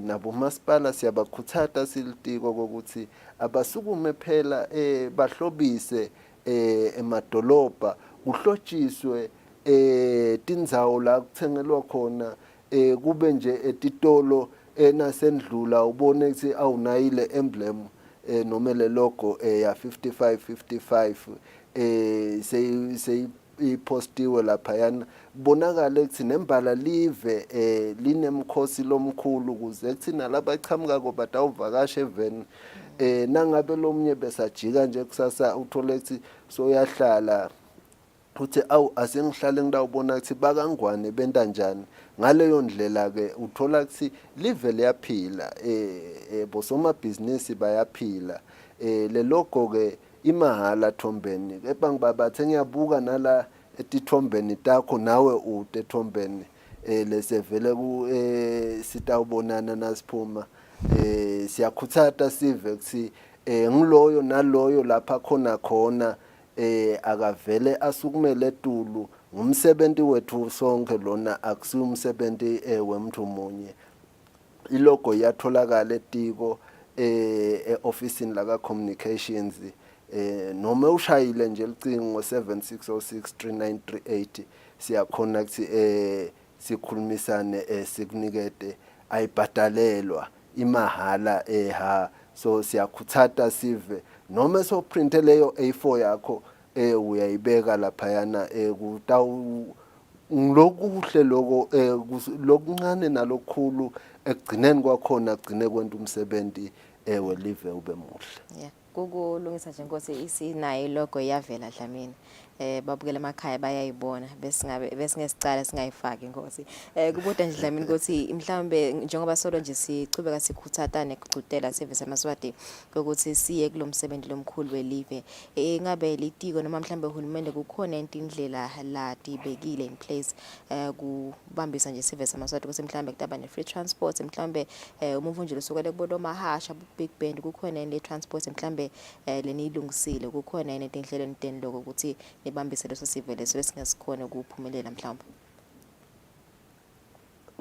nabo masipala siyabakhuthaza silitiko ukuthi abasukume phela bahlobise emadolobha kuhlotshiswe tindzawo la kuthengelwa khona kube nje etitolo nasendlula ubone ukuthi awunayile emblem noma le logo ya 55 ipostiwe lapha yana bonakala ukuthi nembala live linemkhosi lomkhulu kuze kuthi nalabaqhamuka batawuvakasha even nangabe lomnye besajika nje kusasa uthole ukuthi soyahlala uthi awu asengihlale ngidawubona ukuthi bakangwane benta njani ngaleyo ndlela ke uthola ukuthi live liyaphila bosomabhizinisi bayaphila le logo ke imahala Thombeni kepha ngibabathe ngiyabuka nala etithombeni takho nawe ude ethombeni lesevele ku sitawubonana nasiphuma siyakhuthaza sive ukuthi ngiloyo naloyo lapha khona akavele asukumele etulu ngumsebenzi wethu sonke lona akusiyo umsebenzi wemntu munye. Ilogo yatholakala etiko e-ofisini la communications noma ushayile nje licingo 76063938 siyakhona ukuthi sikhulumisane sikunikete ayibhadalelwa imahala ha so siyakhuthata sive noma so print leyo A4 yakho uyayibeka lapha yana kutawu ngilokuhle lokho lokuncane nalokukhulu ekugcineni kwakhona agcine kwenta umsebenzi welive ube muhle. Yeah. Kukulungisa nje Nkosi isinayo ilogo yavela Dlamini. Babukela emakhaya bayayibona bese ngesicala singayifaki Nkosi. Kubuda nje Dlamini ukuthi mhlambe njengoba solo nje sichubeka sikhuthatane kucudela service amaswati ukuthi siye kulomsebenzi lomkhulu welive. Ngabe litiko noma mhlambe uhulumende kukhona indlela la tibekile in place kubambisa nje service amaswati ukuthi mhlambe kutaba ne free transport mhlambe umuvunjelo sokele kubodo mahasha big band kukhona le transport mhlambe lenilungisile kukhona into enhlelweni teni lokho ukuthi nibambise leso sivele sesingasikhona ukuphumelela mhlawumbe.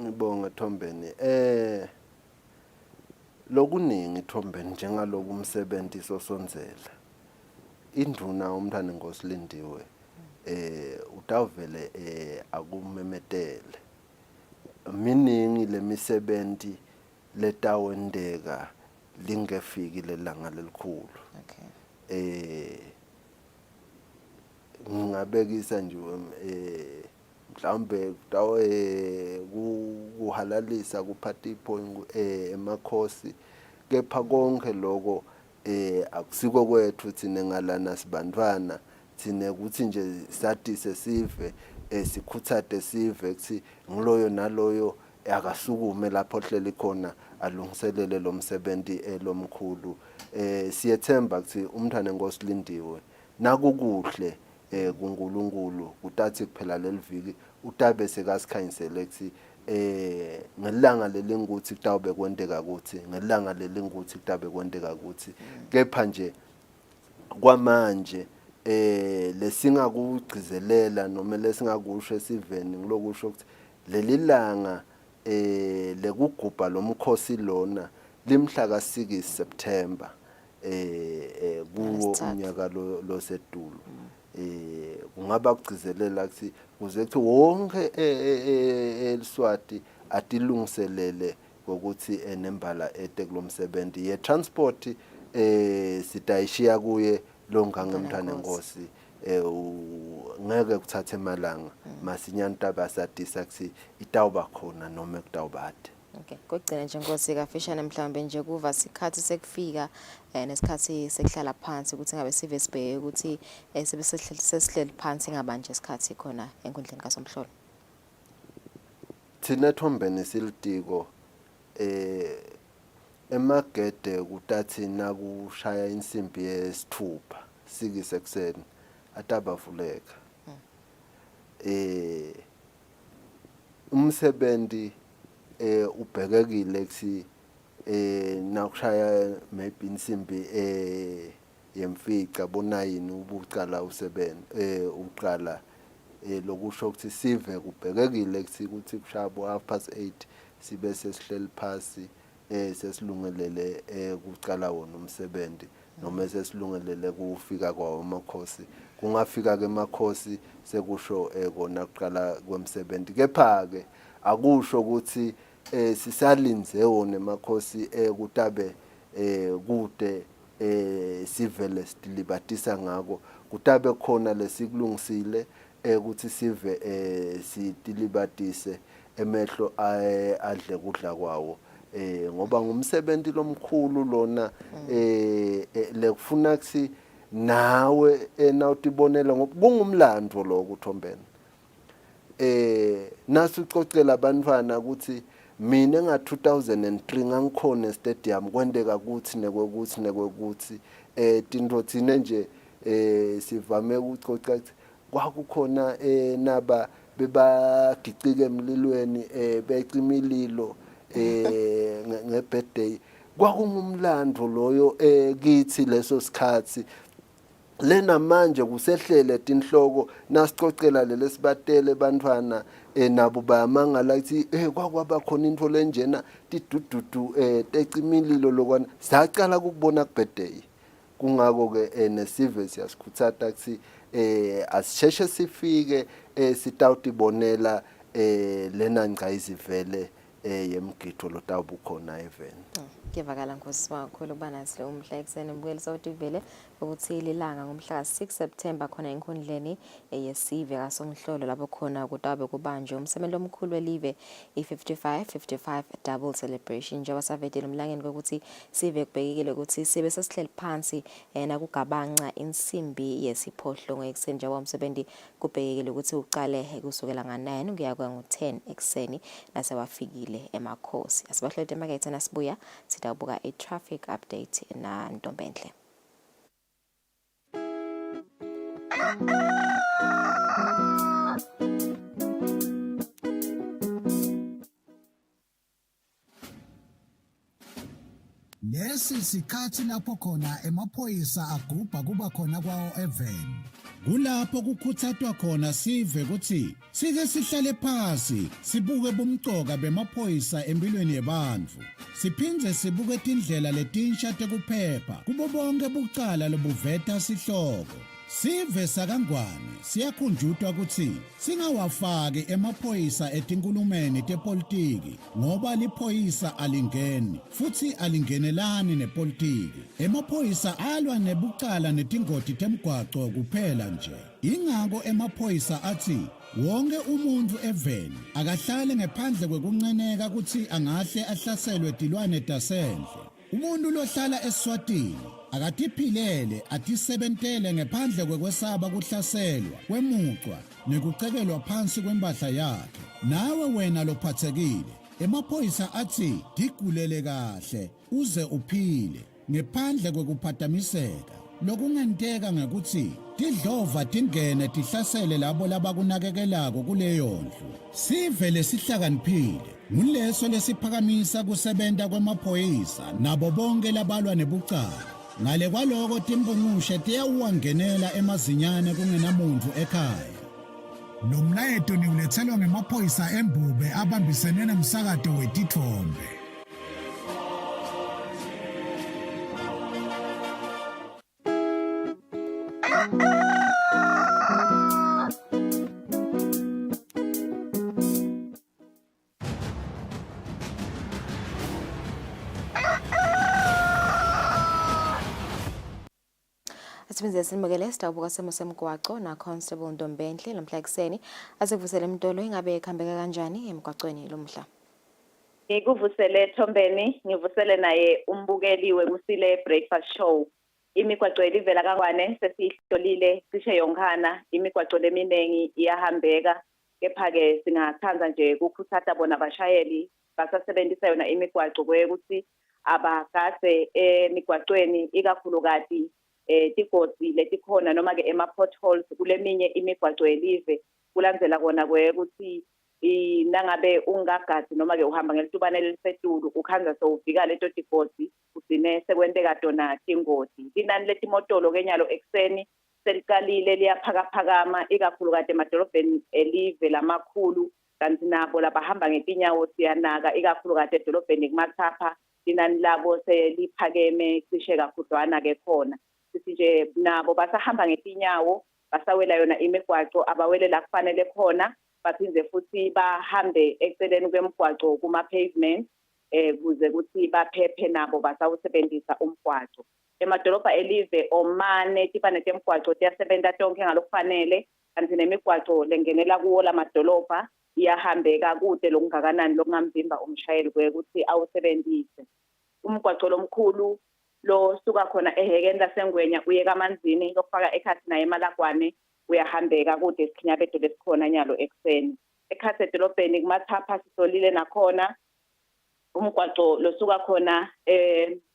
Ngibonga Thombeni lokuningi Thombeni njengaloku umsebenzi sosonzela induna umntana ngosilindiwe utawuvele akumemetele miningi lemisebenzi letawendeka lingefiki lelanga lelikhulu. Ngingabekisa nje mhlawumbe kuhalalisa kuphatha point emakhosi kepha konke lokho akusiko kwethu thina ngalana sibantwana thina ukuthi nje sathi sesive sikhuthade sive ukuthi ngiloyo naloyo akasukume lapho hleli khona alungiselele lo msebenzi lomkhulu. Siyethemba ukuthi umntana ngosilindiwe nakukuhle kuNkulunkulu kutathi kuphela leliviki utabe sekasikhanyisele ukuthi ngelanga lelinguthi kutawube kwendeka ukuthi ngelanga lelinguthi kutabe kwendeka ukuthi kepha nje kwamanje lesingakugcizelela noma lesingakusho esiveni ngilokusho ukuthi lelilanga lekugubha lomkhosi lona limhla ka6 September kuwo unyaka lo setulu. Kungaba kugcizelela ukuthi kuze kuthi wonke eliswati atilungiselele ukuthi nembala ete kulomsebenzi ye transport sitayishiya kuye longange mntana Nkosi ngeke kuthathe emalanga masinyana taba sadisa ukuthi itawuba khona noma kutawubade. Okay, kokugcina nje Nkosi kafishane mhlambe nje kuva isikhathi sekufika nesikhathi sekuhlala phansi ukuthi ngabe sive sibheke ukuthi sesihleli phansi ngabanje isikhathi khona enkundleni kaSomhlolo. Thina Thombeni silitiko emagede kutathi nakushaya insimbi yesithupha sikise ekseni atabavuleka. Umsebenzi ubhekekile ukuthi nakushaya maybe insimbi yemfica bonayini ubucala usebenza uqala lokusho ukuthi sive kubhekekile ukuthi kushabo 8:30 sibe sesihleli phasi sesilungelele kucala wona umsebenzi noma sesilungelele kufika kwawo amakhosi kungafika ke emakhosi sekusho kona kuqala kwemsebenzi kepha ke akusho ukuthi sisalinze wona emakhosi kutabe kude sivele sidilibatisa ngako kutabe khona lesikulungisile ukuthi sive sidilibatise emehlo adle kudla kwawo ngoba ngumsebenzi lomkhulu lona lekufuna ukuthi nawe nawutibonela ngoba kungumlando lo kuThombeni nasicocela abantwana ukuthi mina nga 2003 ngangikhona estadium kwendeka ukuthi nekwekuthi tinto thine nje sivame ukucoca ukuthi kwakukhona naba bebagicike emlilweni becima imililo ngebirthday kwakungumlando loyo kithi leso sikhathi lena manje kusehlele tinhloko nasicocela lele sibatele bantwana nabo bayamangala ukuthi kwakwaba khona into lenjena tidududu tecimililo lokwana sacala ukubona kubhedey kungako ke nesive siyasikhuthaza ukuthi asisheshe sifike sitawutibonela lena ngayizivele yemgidi lotawubukhona event. Ngiyavakala Nkosi kakhulu ukuba nasi umhla ekseni mbuyelisa ukuthi vele ukuthi lilanga ngomhla ka6 September khona enkundleni yesive kaSomhlolo lapho khona kutabe kubanjwe umsebenzi omkhulu welive i55 double celebration njengoba savetele umlangeni ukuthi sive kubhekekile ukuthi sibe sesihleli phansi nakugabanca insimbi yesiphohlongo ekseni njengoba umsebenzi kubhekekile ukuthi uqale kusukela nga9 kuya ngo10 ekseni nasewafikile emakhosi asibahlete emakethe nasibuya sitabuka traffic update na Ntombenhle. Lesi sikhathi lapho khona emaphoyisa agubha kuba khona kwawo even. Kulapho kukhuthathwa khona sive ukuthi sike sihlale phansi sibuke bumcoka bemaphoyisa empilweni yabantu. Siphindze sibuke tindlela letinsha tekuphepha kubo bonke bucala lobuveta sihloko. Sive sakangwane siyakhunjutwa ukuthi singawafaki emaphoyisa etinkulumeni tepolitiki ngoba liphoyisa alingeni futhi alingenelani nepolitiki. Emaphoyisa alwa nebucala netingoti temgwaco kuphela nje. Ingako emaphoyisa athi wonke umuntu eveni akahlale ngaphandle kwekunceneka ukuthi angahle ahlaselwe tilwane tasendle. Umuntu lohlala Eswatini akatiphilele atisebentele ngaphandle kwekwesaba kuhlaselwa kwemucwa nekucekelwa phansi kwempahla yakhe. Nawe wena lophathekile emaphoyisa athi digulele kahle uze uphile ngaphandle kwekuphatamiseka. Lokungenteka ngekuthi tidlova tingene tihlasele labo labakunakekelako kuleyo ndlu. Sive lesihlakaniphile nguleso lesiphakamisa kusebenta kwemaphoyisa nabo bonke labalwa nebucala. Ngale kwaloko timbungushe tiyawuwangenela emazinyane kungenamuntu ekhaya. Lo mlayeto niulethelwa ngemaphoyisa embube abambisene nomsakato wetithombe. Asibenzele simukele sitabuka semo semgwaco na Constable Ntombenhle lomhla ekseni asevusele Mtolo ingabe ekhambeka kanjani emgwacweni lomhla. Ngikuvusele Thombeni ngivusele naye umbukeliwe Kusile breakfast show. Imigwaco elivela kangwane sesihlolile cishe yonkana imigwaco leminengi iyahambeka kepha ke singathanza nje ukukhuthaza bona abashayeli basasebenzisa yona imigwaco kwekuthi abagase emigwacweni ikakhulukazi tigodi letikhona noma ke ema potholes kuleminye imigwaco elive kulandzela kona kwekuthi nangabe ungagadi noma ke uhamba ngelitubane lelisetulu ukhanza sowufika leto tigodi ugcine sekwenteka tona tingoti. Inani letimotolo kenyalo ekseni seliqalile liyaphakaphakama ikakhulukazi emadolobheni elive lamakhulu kanti nabo labahamba ngetinyawo siyanaka ikakhulukazi edolobheni kumathapha inani labo seliphakeme cishe kakhudlwana ke khona. Sithi nje nabo basahamba ngetinyawo basawela yona imigwaco abawele la kufanele khona baphindze futhi bahambe eceleni kwemigwaco kuma pavement kuze ukuthi baphephe nabo basawusebenzisa umgwaco. Emadolobha elive omane tipane temgwaco tiyasebenza tonke ngalokufanele kanti nemigwaco lengenela kuwo lamadolobha iyahambeka kude lokungakanani lokungamvimba umshayeli kwekuthi awusebenzise. Umgwaco lomkhulu lo suka khona ehekeni laseNgwenya uye kaManzini lokufaka eKhathi naye eMalagwane uyahambeka kude isikhinyabedo lesikhona nyalo ekseni. EKhathi edolobheni kumathapha sisolile nakhona umgwaco losuka khona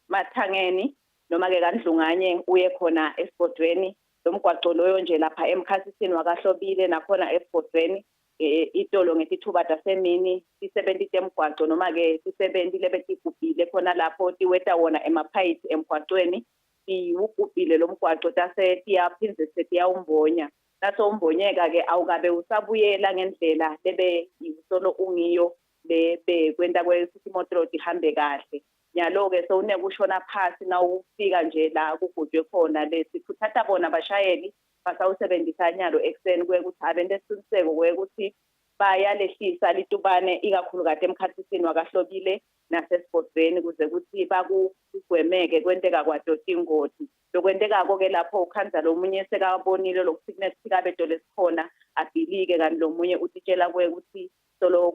Mathangeni noma ke kaNdlunganye uye khona eSibhodweni. Lo mgwaco loyo nje lapha emkhasisini wakaHlobile nakhona eSibhodweni itolo ngetithuba tasemini sisebenzise emgwaco noma ke sisebenzile betigubhile khona lapho tiweta wona emaphayithi emgwacweni ukubhile lo mgwaqo tase tiyaphindze setiyawumbonya naso umbonyeka ke awukabe usabuyela ngendlela lebe yisolo ungiyo lebe kwenta kwe-City Motors Road ihambe kahle nyalo ke sowune kushona phasi na ufika nje la kugujwe khona lesi kuthatha bona abashayeli basawusebenzisa nyalo ekseni kwekuthi abente esiqiniseko kwekuthi bayalehlisa litubane ikakhulukazi emkhathisini wakahlobile nasesibhodweni kuze kuthi bakugwemeke kwenteka kwadoti ingoti lokwenteka ke lapho ukhanza lomunye sekabonile lokuthi kabe dole sikhona abhilike kanti lomunye utitshela kwekuthi solo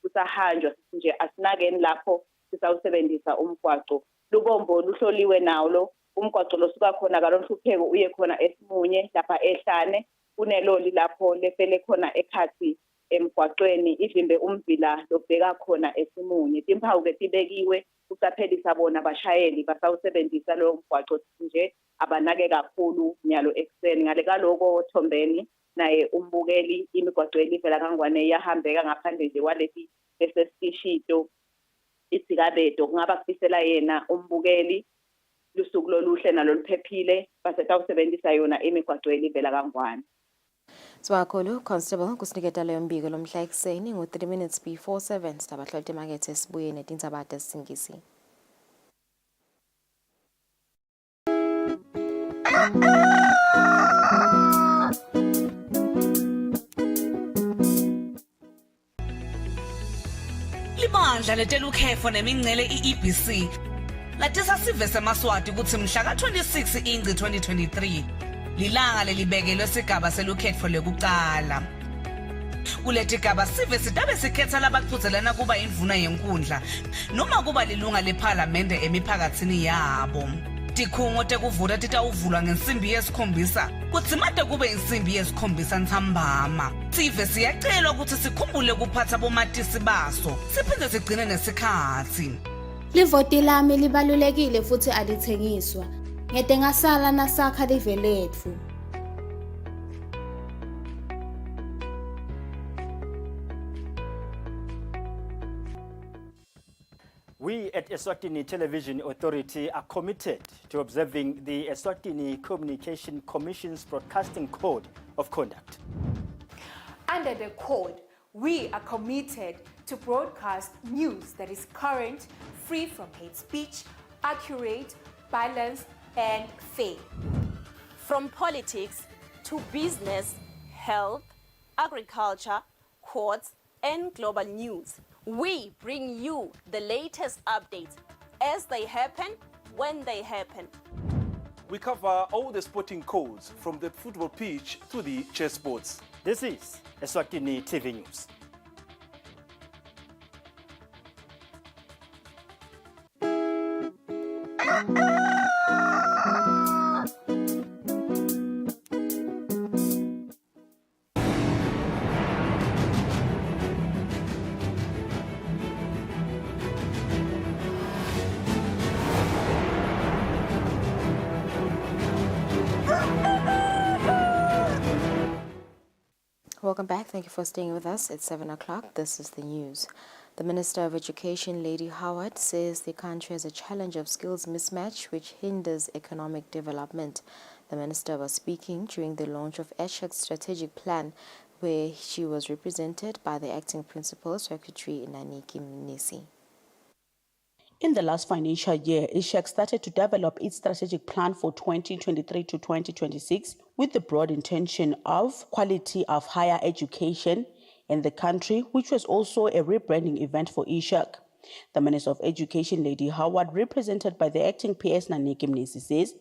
kusahanjwa nje asinakeni lapho sisawusebenzisa umgwaqo lubombo luhloliwe nawo lo umgwaqo losuka khona kalonhlupheko uye khona esimunye lapha ehlane kuneloli lapho lefele khona ekhathi emgwaqweni ivimbe umvila lobheka khona esimunye timpawu ke tibekiwe ucaphelisa bona abashayeli basawusebenzisa lo mgwaqo nje abanake kakhulu nyalo ekseni ngale kaloko Thombeni naye umbukeli imigwaqo elivela kangwane iyahambeka ngaphandle nje walesi lesesishito isikabedo kungaba kufisela yena umbukeli lusuku loluhle naloluphephile basetawusebenzisa yona imigwaqo elivela kangwane. Swakhulu Constable kusiniketa leyo mbiko lomhla ekseni ngo 3 minutes before 7 sitabahlola emakethe sibuye netindzaba tesingisi. Libandla letelukhefo nemingcele i-EBC latisa sive semaswati kutsi mhla ka-26 Ingci 2023 lilanga lelibekelwe sigaba selukhetfo lekucala. Kuletigaba sive sitabe sikhetsa labachudzelana kuba indvuna yenkundla noma kuba lilunga lephalamende emiphakatsini yabo. Tikhungo tekuvota titawuvulwa ngensimbi yesikhombisa kudzimate kube insimbi yesikhombisa ntsambama. Sive siyacelwa ukuthi sikhumbule kuphatsa bomatisi baso siphinde sigcine nesikhatsi. Livoti lami libalulekile futhi alithengiswa. Ngede ngasala nasakha live letfu. We at Eswatini Television Authority are committed to observing the Eswatini Communication Commission's Broadcasting Code of Conduct. Under the code, we are committed to broadcast news that is current, free from hate speech, accurate, balanced, and fair. From politics to business, health, agriculture, courts, and global news, we bring you the latest updates as they happen, when they happen. We cover all the sporting codes from the football pitch to the chessboards. This is Eswatini TV News. Welcome back. Thank you for staying with us. It's 7 o'clock. This is the news. The Minister of Education, Lady Howard, says the country has a challenge of skills mismatch which hinders economic development. The minister was speaking during the launch of ESHAC's strategic plan, where she was represented by the acting principal secretary, Naniki Mnisi. In the last financial year, ESHAC started to develop its strategic plan for 2023 to 2026 with the broad intention of quality of higher education in the country, which was also a rebranding event for ESHAC. The Minister of Education, Lady Howard, represented by the acting PS Naniki Mnisi, says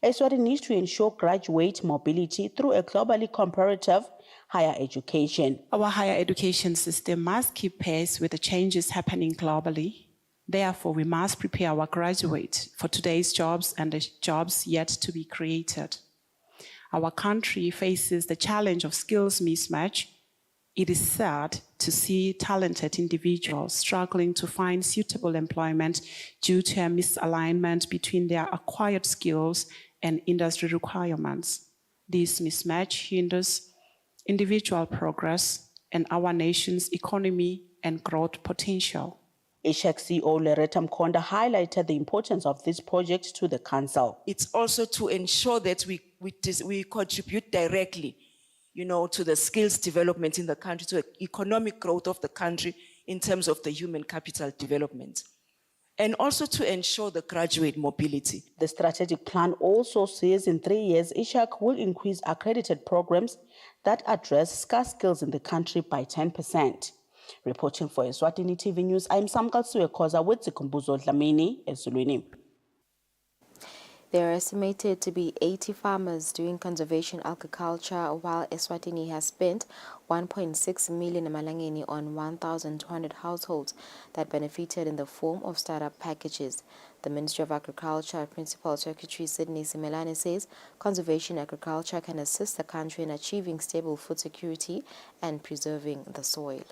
Eswatini needs to ensure graduate mobility through a globally comparative higher education. Our higher education system must keep pace with the changes happening globally. Therefore, we must prepare our graduates for today's jobs and the jobs yet to be created. Our country faces the challenge of skills mismatch. It is sad to see talented individuals struggling to find suitable employment due to a misalignment between their acquired skills and industry requirements. This mismatch hinders individual progress and our nation's economy and growth potential. Ishak CEO Loretta Mkonda highlighted the importance of this project to the council. It's also to ensure that we contribute directly, to the skills development in the country, to the economic growth of the country in terms of the human capital development, and also to ensure the graduate mobility. The strategic plan also says in 3 years, Ishak will increase accredited programs that address scarce skills in the country by 10%. Reporting for Eswatini TV News, I'm Samkal Suekoza with Zikumbuzo Dlamini, Ezulwini. There are estimated to be 80 farmers doing conservation agriculture, while Eswatini has spent 1.6 million malangeni on 1,200 households that benefited in the form of startup packages. The Ministry of Agriculture Principal Secretary Sydney Simelane says conservation agriculture can assist the country in achieving stable food security and preserving the soil.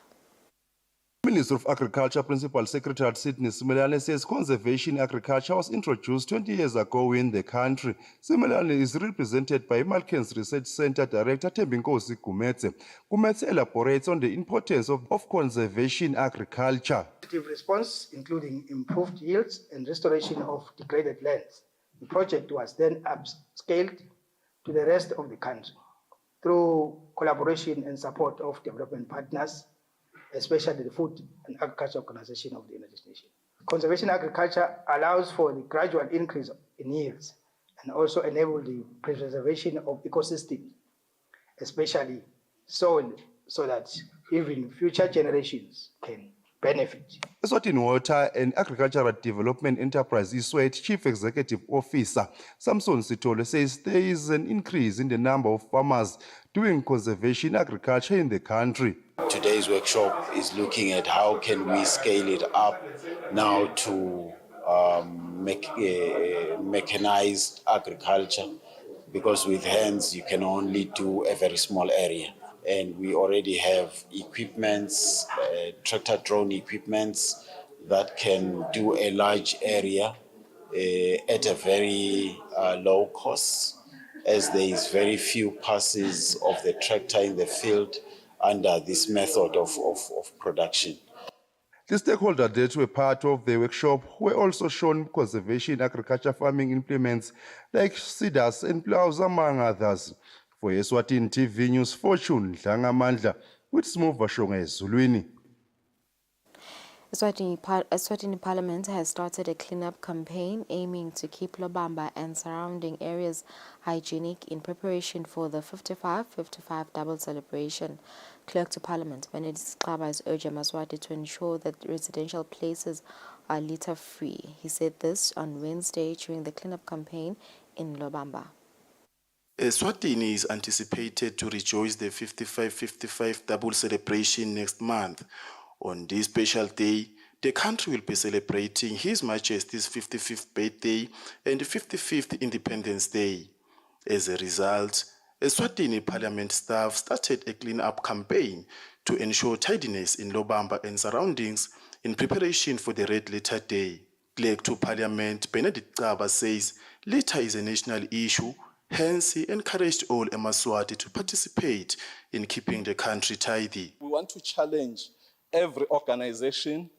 Minister of Agriculture Principal Secretary Sydney Simelane says conservation agriculture was introduced 20 years ago in the country. Simelane is represented by Malkens Research Center Director Tembinkosi Gumetse. Gumetse elaborates on the importance of conservation agriculture. Response, including improved yields and restoration of degraded lands. The project was then upscaled to the rest of the country through collaboration and support of development partners, especially the Food and Agriculture Organization of the United Nations. Conservation agriculture allows for the gradual increase in yields and also enable the preservation of ecosystems, especially soil, so that even future generations can benefit. Eswatini Water and Agricultural Development Enterprise Eswat Chief Executive Officer Samson Sitole says there is an increase in the number of farmers doing conservation agriculture in the country. Today's workshop is looking at how can we scale it up now to mechanized agriculture, because with hands you can only do a very small area. And we already have equipments, tractor drone equipments that can do a large area at a very low cost, as there is very few passes of the tractor in the field under this method of production. The stakeholders that were part of the workshop were also shown conservation agriculture farming implements like seeders and plows, among others. For Eswatini TV News, Fortune Dlangamandla with Smooth Vashonga Ezulwini. Eswatini Parliament has started a clean-up campaign aiming to keep Lobamba and surrounding areas hygienic in preparation for the 55-55 double celebration. Clerk to Parliament Benedict Xaba is urging Maswati to ensure that residential places are litter-free. He said this on Wednesday during the clean-up campaign in Lobamba. Eswatini is anticipated to rejoice the 55-55 double celebration next month. On this special day, the country will be celebrating His Majesty's 55th birthday and 55th Independence Day. As a result, Eswatini Parliament staff started a clean-up campaign to ensure tidiness in Lobamba and surroundings in preparation for the Red Litter Day. Clerk to Parliament Benedict Xaba says litter is a national issue, hence he encouraged all Emaswati to participate in keeping the country tidy. We want to challenge every organization,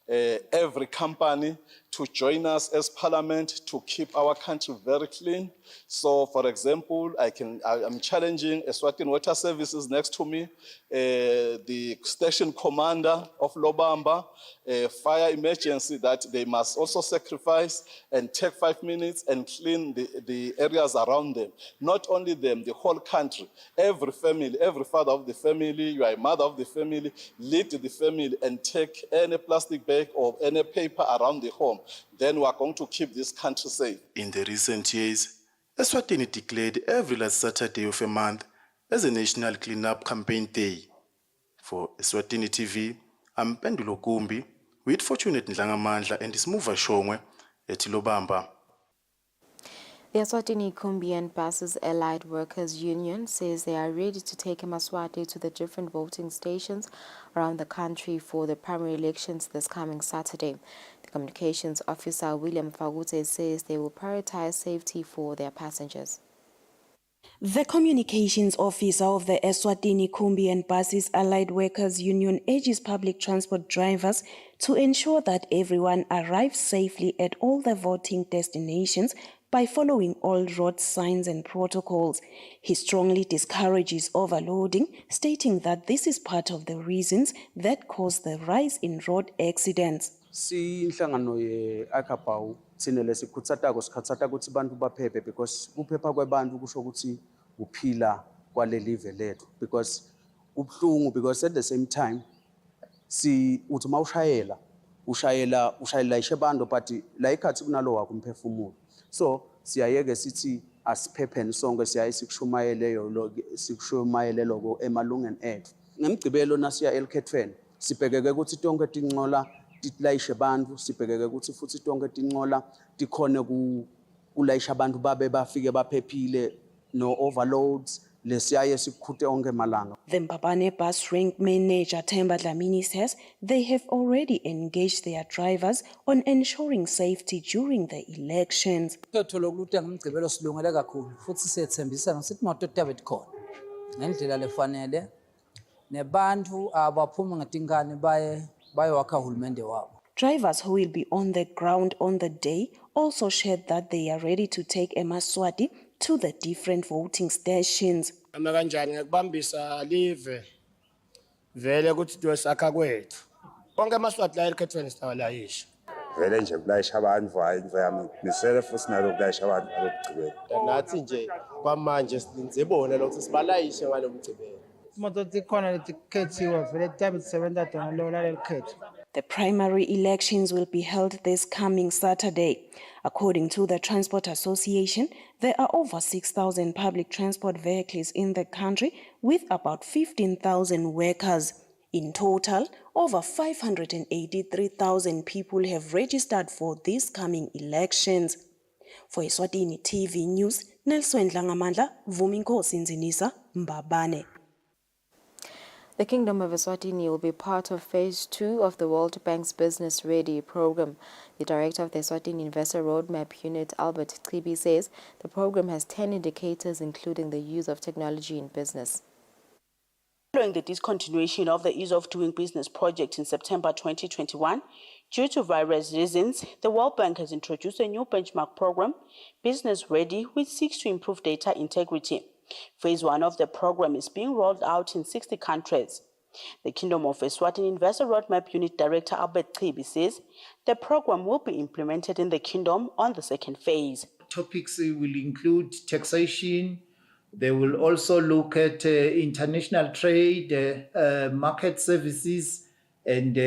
every company to join us as Parliament to keep our country very clean. So, for example, I'm challenging Eswatini Water Services next to me, the station commander of Lobamba, fire emergency, that they must also sacrifice and take 5 minutes and clean the areas around them. Not only them, the whole country, every family, every father of the family, you are a mother of the family, lead the family and take any plastic bag or any paper around the home. Then we are going to keep this country safe. In the recent years, Eswatini declared every last Saturday of a month as a National Clean-Up Campaign Day. For Eswatini TV, I'm Pendulo Gumbi with Fortunate Ndlangamandla and Smooth Vashonga at Lobamba. The Eswatini Kumbi and Buses Allied Workers Union says they are ready to take Emaswati to the different voting stations around the country for the primary elections this coming Saturday. The communications officer William Fagute says they will prioritize safety for their passengers. The communications officer of the Eswatini Kumbi and Buses Allied Workers Union urges public transport drivers to ensure that everyone arrives safely at all the voting destinations by following all road signs and protocols. He strongly discourages overloading, stating that this is part of the reasons that cause the rise in road accidents. Inhlangano ye-Akapawu thina lesikhutsatako sikhatsata ukuthi bantu baphephe because kuphepha kwebantu kusho ukuthi uphila kwaleli live lethu because ubhlungu because at the same time uthi ushayela ishe abantu but la ikhathi kunalo wakho umphefumulo so siyayeke sithi asiphepheni sonke siyaye sikushumayele lokho emalungeni ethu ngemgcibelo nasiya elikhethweni sibhekeke ukuthi tonke tinqola tilayishe abantu sibhekeke ukuthi futhi tonke tinqola tikhone kulayisha abantu babe bafike baphephile no overloads lesiyaye sikhute onke malanga. The Mbabane bus rank manager Themba Dlamini says they have already engaged their drivers on ensuring safety during the elections. Thola ukuthi ngomgcibelo silungele kakhulu futhi siyethembisa ngisithi imoto tabe khona ngendlela lefanele nebantu abaphuma ngetinkani bayowakha uhulumende wabo. Drivers who will be on the ground on the day also shared that they are ready to take eMaswati to the different voting stations. Amakanjani ngekubambisa live vele ukuthi dosakha kwethu onke amaswati la elikhethweni siyawalayisha vele nje kulayisha abantu vayami misele futhi nalo kulayisha abantu abokugcibela nathi nje kwamanje silinzebona lokho sibalayishe ngalomgcibelo imoto tikhona letikhethiwe vele tabe tisebenza dona lo lalikhetho. The primary elections will be held this coming Saturday. According to the Transport Association, there are over 6,000 public transport vehicles in the country with about 15,000 workers. In total, over 583,000 people have registered for these coming elections. For Eswatini TV News, Nelson Dlangamandla, Vuminkosi Nzinisa, Mbabane. The Kingdom of Eswatini will be part of Phase 2 of the World Bank's Business Ready program. The director of the Eswatini Investor Roadmap Unit, Albert Tsibi, says the program has 10 indicators, including the use of technology in business. Following the discontinuation of the Ease of Doing Business project in September 2021, due to various reasons, the World Bank has introduced a new benchmark program, Business Ready, which seeks to improve data integrity. Phase 1 of the program is being rolled out in 60 countries. The Kingdom of Eswatini Investor Roadmap Unit Director Albert Tsibi says the program will be implemented in the Kingdom on the second phase. Topics will include taxation. They will also look at international trade, market services, and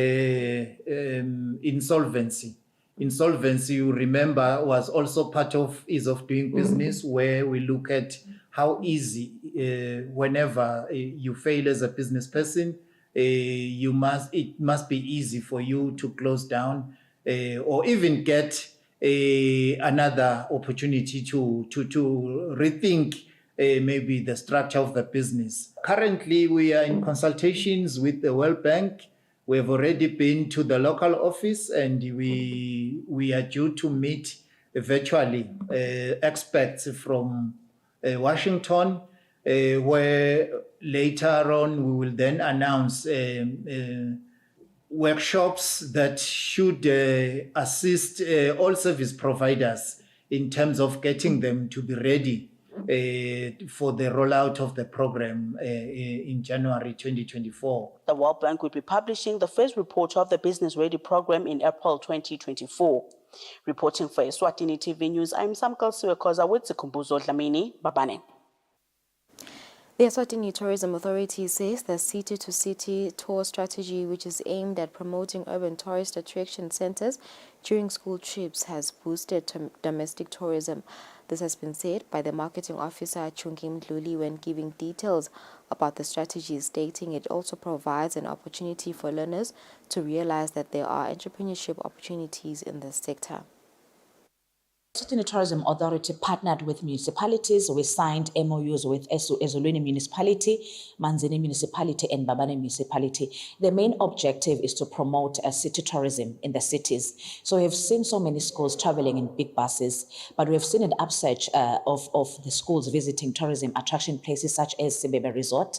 insolvency. Insolvency, you remember, was also part of Ease of Doing Business, where we look at how easy, whenever you fail as a business person, it must be easy for you to close down or even get another opportunity to rethink maybe the structure of the business. Currently, we are in consultations with the World Bank. We have already been to the local office and we are due to meet virtually experts from Washington, where later on we will then announce workshops that should assist all service providers in terms of getting them to be ready for the rollout of the program in January 2024. The World Bank will be publishing the first report of the Business Ready program in April 2024. Reporting for Eswatini TV News, I'm Samkal Siwekoza with Sikumbuzo Dlamini, Babane. The Eswatini Tourism Authority says the city-to-city tour strategy, which is aimed at promoting urban tourist attraction centers during school trips, has boosted domestic tourism. This has been said by the marketing officer Chungi Mdluli when giving details about the strategy, stating it also provides an opportunity for learners to realize that there are entrepreneurship opportunities in this sector. Eswatini Tourism Authority partnered with municipalities. We signed MOUs with Ezulwini Municipality, Manzini Municipality, and Babane Municipality. The main objective is to promote city tourism in the cities. So we have seen so many schools traveling in big buses, but we have seen an upsurge of the schools visiting tourism attraction places such as Sibebe Resort,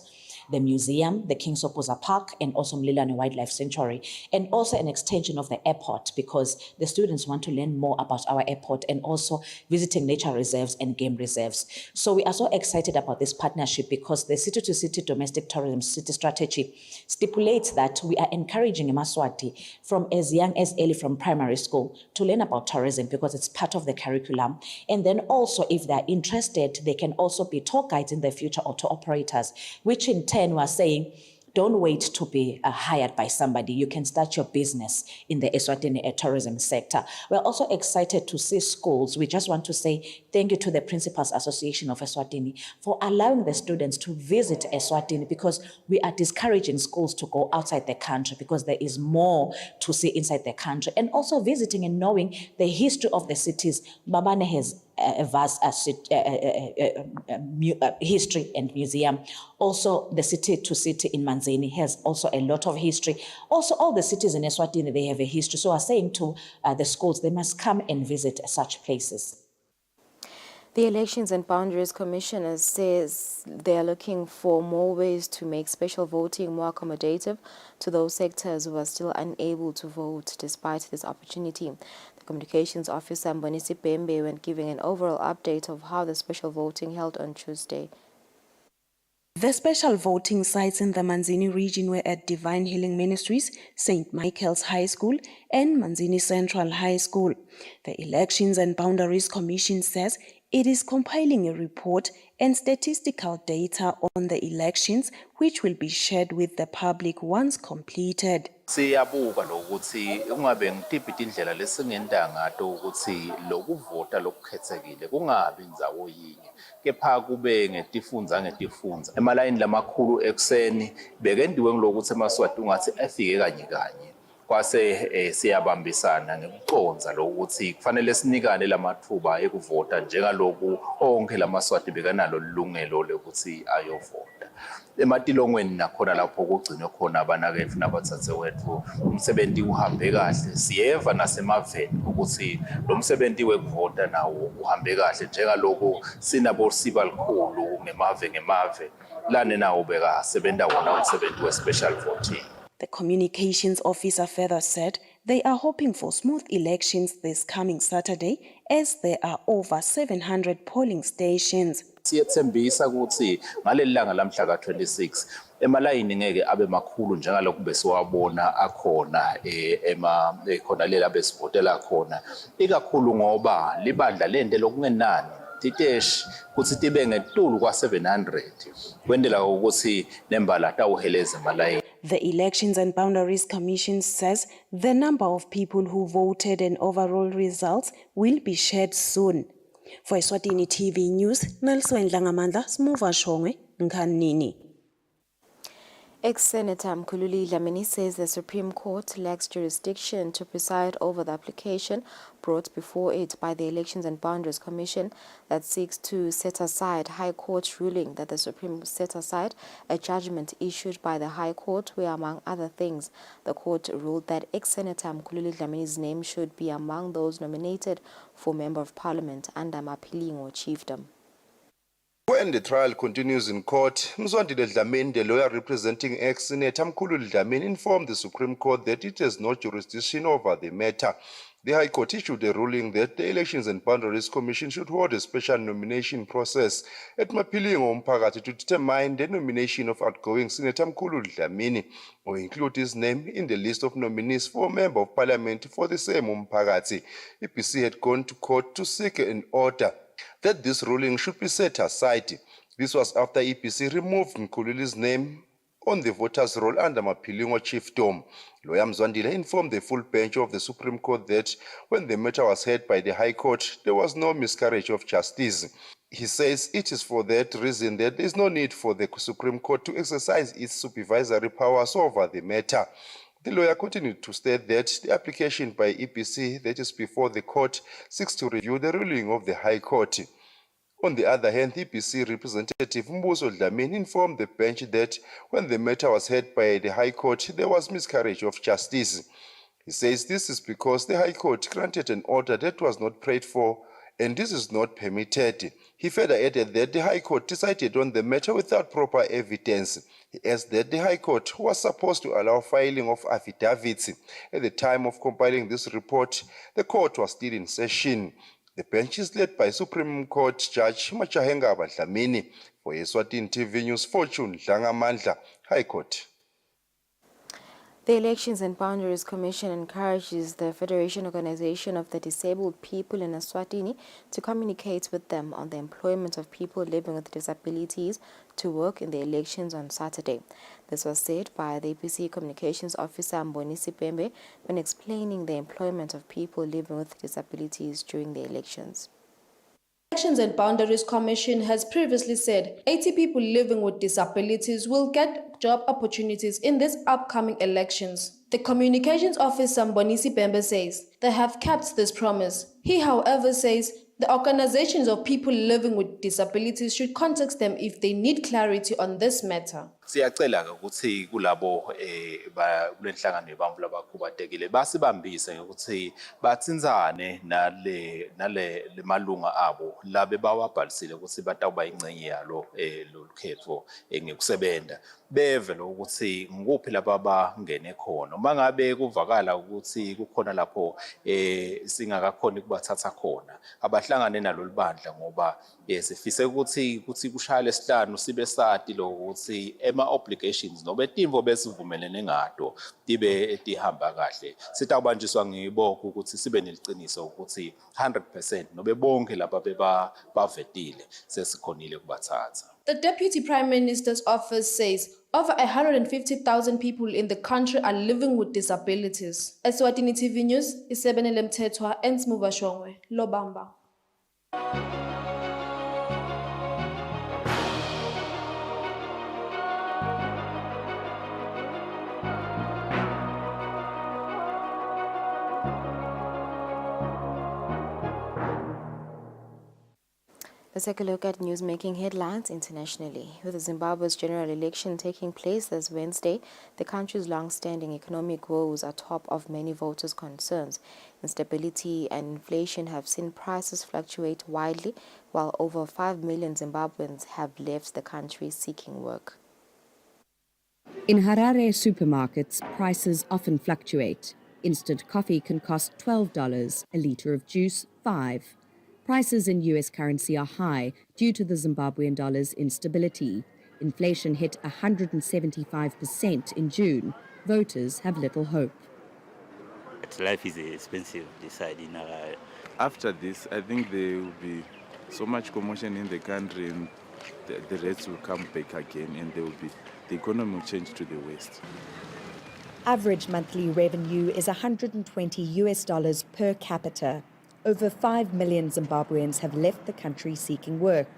the museum, the King Sopoza Park, and also Mlilwane Wildlife Sanctuary, and also an extension of the airport because the students want to learn more about our airport and also visiting nature reserves and game reserves. So we are so excited about this partnership because the city-to-city domestic tourism city strategy stipulates that we are encouraging Maswati from as young as early from primary school to learn about tourism because it's part of the curriculum. And then also if they're interested, they can also be tour guides in the future or tour operators, which in turn was saying, don't wait to be hired by somebody. You can start your business in the Eswatini tourism sector. We're also excited to see schools. We just want to say thank you to the Principals Association of Eswatini for allowing the students to visit Eswatini because we are discouraging schools to go outside the country because there is more to see inside the country. And also visiting and knowing the history of the cities. Babane has a vast history and museum. Also, the city to city in Manzini has also a lot of history. Also, all the cities in Eswatini, they have a history. So I'm saying to the schools, they must come and visit such places. The Elections and Boundaries Commission says they are looking for more ways to make special voting more accommodative to those sectors who are still unable to vote despite this opportunity. The Communications Officer Mbonisi Bembe, when giving an overall update of how the special voting held on Tuesday. The special voting sites in the Manzini region were at Divine Healing Ministries, St. Michael's High School, and Manzini Central High School. The Elections and Boundaries Commission says it is compiling a report and statistical data on the elections, which will be shared with the public once completed. Siyabuka lokuthi ungabe ngitiphi indlela lesingenda ngato ukuthi lokuvota lokukhetsekile kungabi indzawo yinye kepha kube ngetifundza emalayini lamakhulu ekseni bekendiwe ngilokuthi eMaswati ungathi afike kanye kanye kwase siyabambisana ngikuconza lokuthi kufanele sinikane lamathuba ekuvota njengaloku onke laMaswati bekanalo ilungelo lokuthi ayovota. Ematilongweni nakhona lapho kugcinwe khona abanakefu nabatsatse wethu umsebenzi uhambe kahle siyeva nasemaveni ukuthi lo msebenzi wekuvota nawo uhambe kahle njengaloku sinabo siba likhulu ngemave lana nawo beka sebenza wona umsebenzi we-special voting. The communications officer further said they are hoping for smooth elections this coming Saturday as there are over 700 polling stations. Siyethembisa ukuthi ngaleli langa lamhla ka26 emalayini ngeke abe makhulu njengaloku besiwabona akhona khona lela besivotela khona ikakhulu ngoba libandla lente lokungenani titeshi kuthi tibe ngetulu kwa700 kwendela ukuthi nembala tawuheleza emalayini. The Elections and Boundaries Commission says the number of people who voted and overall results will be shared soon. For Eswatini TV News, Nelson Langamandla, Smuva Shongwe, Nkanini. Ex-Senator Mkhululi Dlamini says the Supreme Court lacks jurisdiction to preside over the application brought before it by the Elections and Boundaries Commission that seeks to set aside High Court's ruling that the Supreme set aside a judgment issued by the High Court where, among other things, the court ruled that ex-Senator Mkhululi Dlamini's name should be among those nominated for Member of Parliament under Mapilingo chiefdom. When the trial continues in court, Mzwandile Dlamini, the lawyer representing ex-Senator Mkhululi Dlamini, informed the Supreme Court that it has no jurisdiction over the matter. The High Court issued a ruling that the Elections and Boundaries Commission should hold a special nomination process at Mapilingo Umphakathi to determine the nomination of outgoing Senator Mkhululi Dlamini or include his name in the list of nominees for Member of Parliament for the same Umphakathi. EPC had gone to court to seek an order that this ruling should be set aside. This was after EPC removed Mkhululi's name on the voters' roll under Mapilingo chiefdom. Lawyer Mzwandile informed the full bench of the Supreme Court that when the matter was heard by the High Court, there was no miscarriage of justice. He says it is for that reason that there is no need for the Supreme Court to exercise its supervisory powers over the matter. The lawyer continued to state that the application by EPC that is before the court seeks to review the ruling of the High Court. On the other hand, EPC representative Mbuso Dlamini informed the bench that when the matter was heard by the High Court, there was miscarriage of justice. He says this is because the High Court granted an order that was not prayed for, and this is not permitted. He further added that the High Court decided on the matter without proper evidence. He adds that the High Court was supposed to allow filing of affidavits. At the time of compiling this report, the court was still in session. The bench is led by Supreme Court Judge Machahenga Dlamini. For Eswatini TV News, Fortune Dlangamandla, High Court. The Elections and Boundaries Commission encourages the Federation Organization of the Disabled People in Eswatini to communicate with them on the employment of people living with disabilities to work in the elections on Saturday. This was said by the APC Communications Officer Mbonisi Pembe when explaining the employment of people living with disabilities during the elections. Elections and Boundaries Commission has previously said 80 people living with disabilities will get job opportunities in these upcoming elections. The Communications Officer Mbonisi Pembe says they have kept this promise. He, however, says the organizations of people living with disabilities should contact them if they need clarity on this matter. Siyacela ukuthi kulabo kulenhlangano yabantu labakhubatekile basibambise ukuthi batsinzane nale malunga abo labe bawabhalisile ukuthi batawuba ingcenye yalo lokhetho ngekusebenza beve ukuthi ngikuphi lapha bangene khona mangabe kuvakala ukuthi kukhona lapho singakakhona ukubathatha khona abahlangane nalolu bandla ngoba sifise ukuthi kushaya lesihlanu sibe sati lo ukuthi obligations nobe timvo besivumelene ngato tibe tihamba kahle sitawubanjiswa ngiboko ukuthi sibe neliqiniso ukuthi 100% nobe bonke laba bavetile sesikhonile kubathatha. The Deputy Prime Minister's office says over 150,000 people in the country are living with disabilities. Eswatini TV News, Isebenele Mthethwa and Smuva Shongwe, Lobamba. Let's take a look at news making headlines internationally. With Zimbabwe's general election taking place this Wednesday, the country's long-standing economic woes are top of many voters' concerns. Instability and inflation have seen prices fluctuate widely, while over 5 million Zimbabweans have left the country seeking work. In Harare supermarkets, prices often fluctuate. Instant coffee can cost $12, a litre of juice $5. Prices in US currency are high due to the Zimbabwean dollar's instability. Inflation hit 175% in June. Voters have little hope. Life is expensive this side in Harare. After this, I think there will be so much commotion in the country and the rates will come back again and the economy will change to the west. Average monthly revenue is $120 per capita. Over 5 million Zimbabweans have left the country seeking work.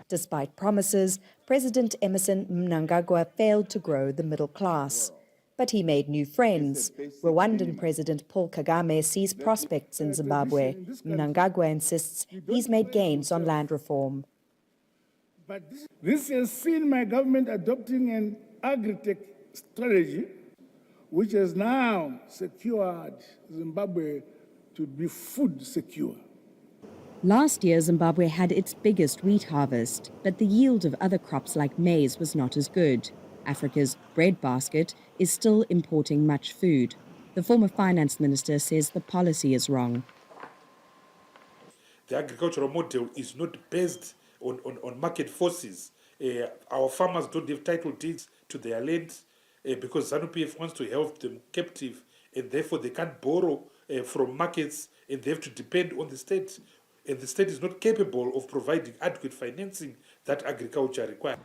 Despite promises, President Emmerson Mnangagwa failed to grow the middle class. But he made new friends. Rwandan President Paul Kagame sees prospects in Zimbabwe. Mnangagwa insists he's made gains on land reform. But this has seen my government adopting an agri-tech strategy, which has now secured Zimbabwe to be food secure. Last year, Zimbabwe had its biggest wheat harvest, but the yield of other crops like maize was not as good. Africa's breadbasket is still importing much food. The former finance minister says the policy is wrong. The agricultural model is not based on market forces. Our farmers don't have title deeds to their land because ZANU-PF wants to help them captive, and therefore they can't borrow from markets, and they have to depend on the state. And the state is not capable of providing adequate financing that agriculture requires.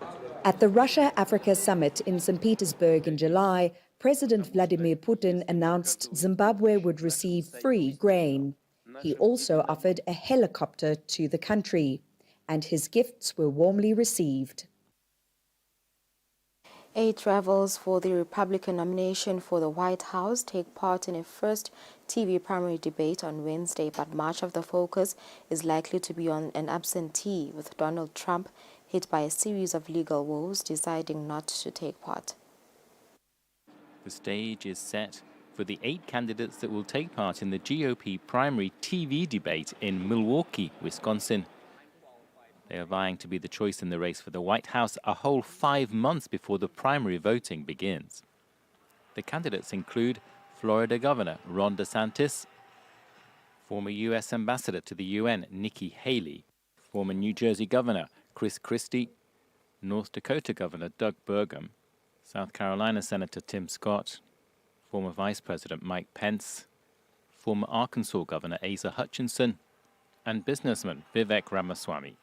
At the Russia-Africa summit in St. Petersburg in July, President Vladimir Putin announced Zimbabwe would receive free grain. He also offered a helicopter to the country, and his gifts were warmly received. 8 rivals for the Republican nomination for the White House take part in a first TV primary debate on Wednesday, but much of the focus is likely to be on an absentee, with Donald Trump hit by a series of legal woes deciding not to take part. The stage is set for the 8 candidates that will take part in the GOP primary TV debate in Milwaukee, Wisconsin. They are vying to be the choice in the race for the White House a whole 5 months before the primary voting begins. The candidates include Florida Governor Ron DeSantis, former U.S. Ambassador to the UN Nikki Haley, former New Jersey Governor Chris Christie, North Dakota Governor Doug Burgum, South Carolina Senator Tim Scott, former Vice President Mike Pence, former Arkansas Governor Asa Hutchinson, and businessman Vivek Ramaswamy.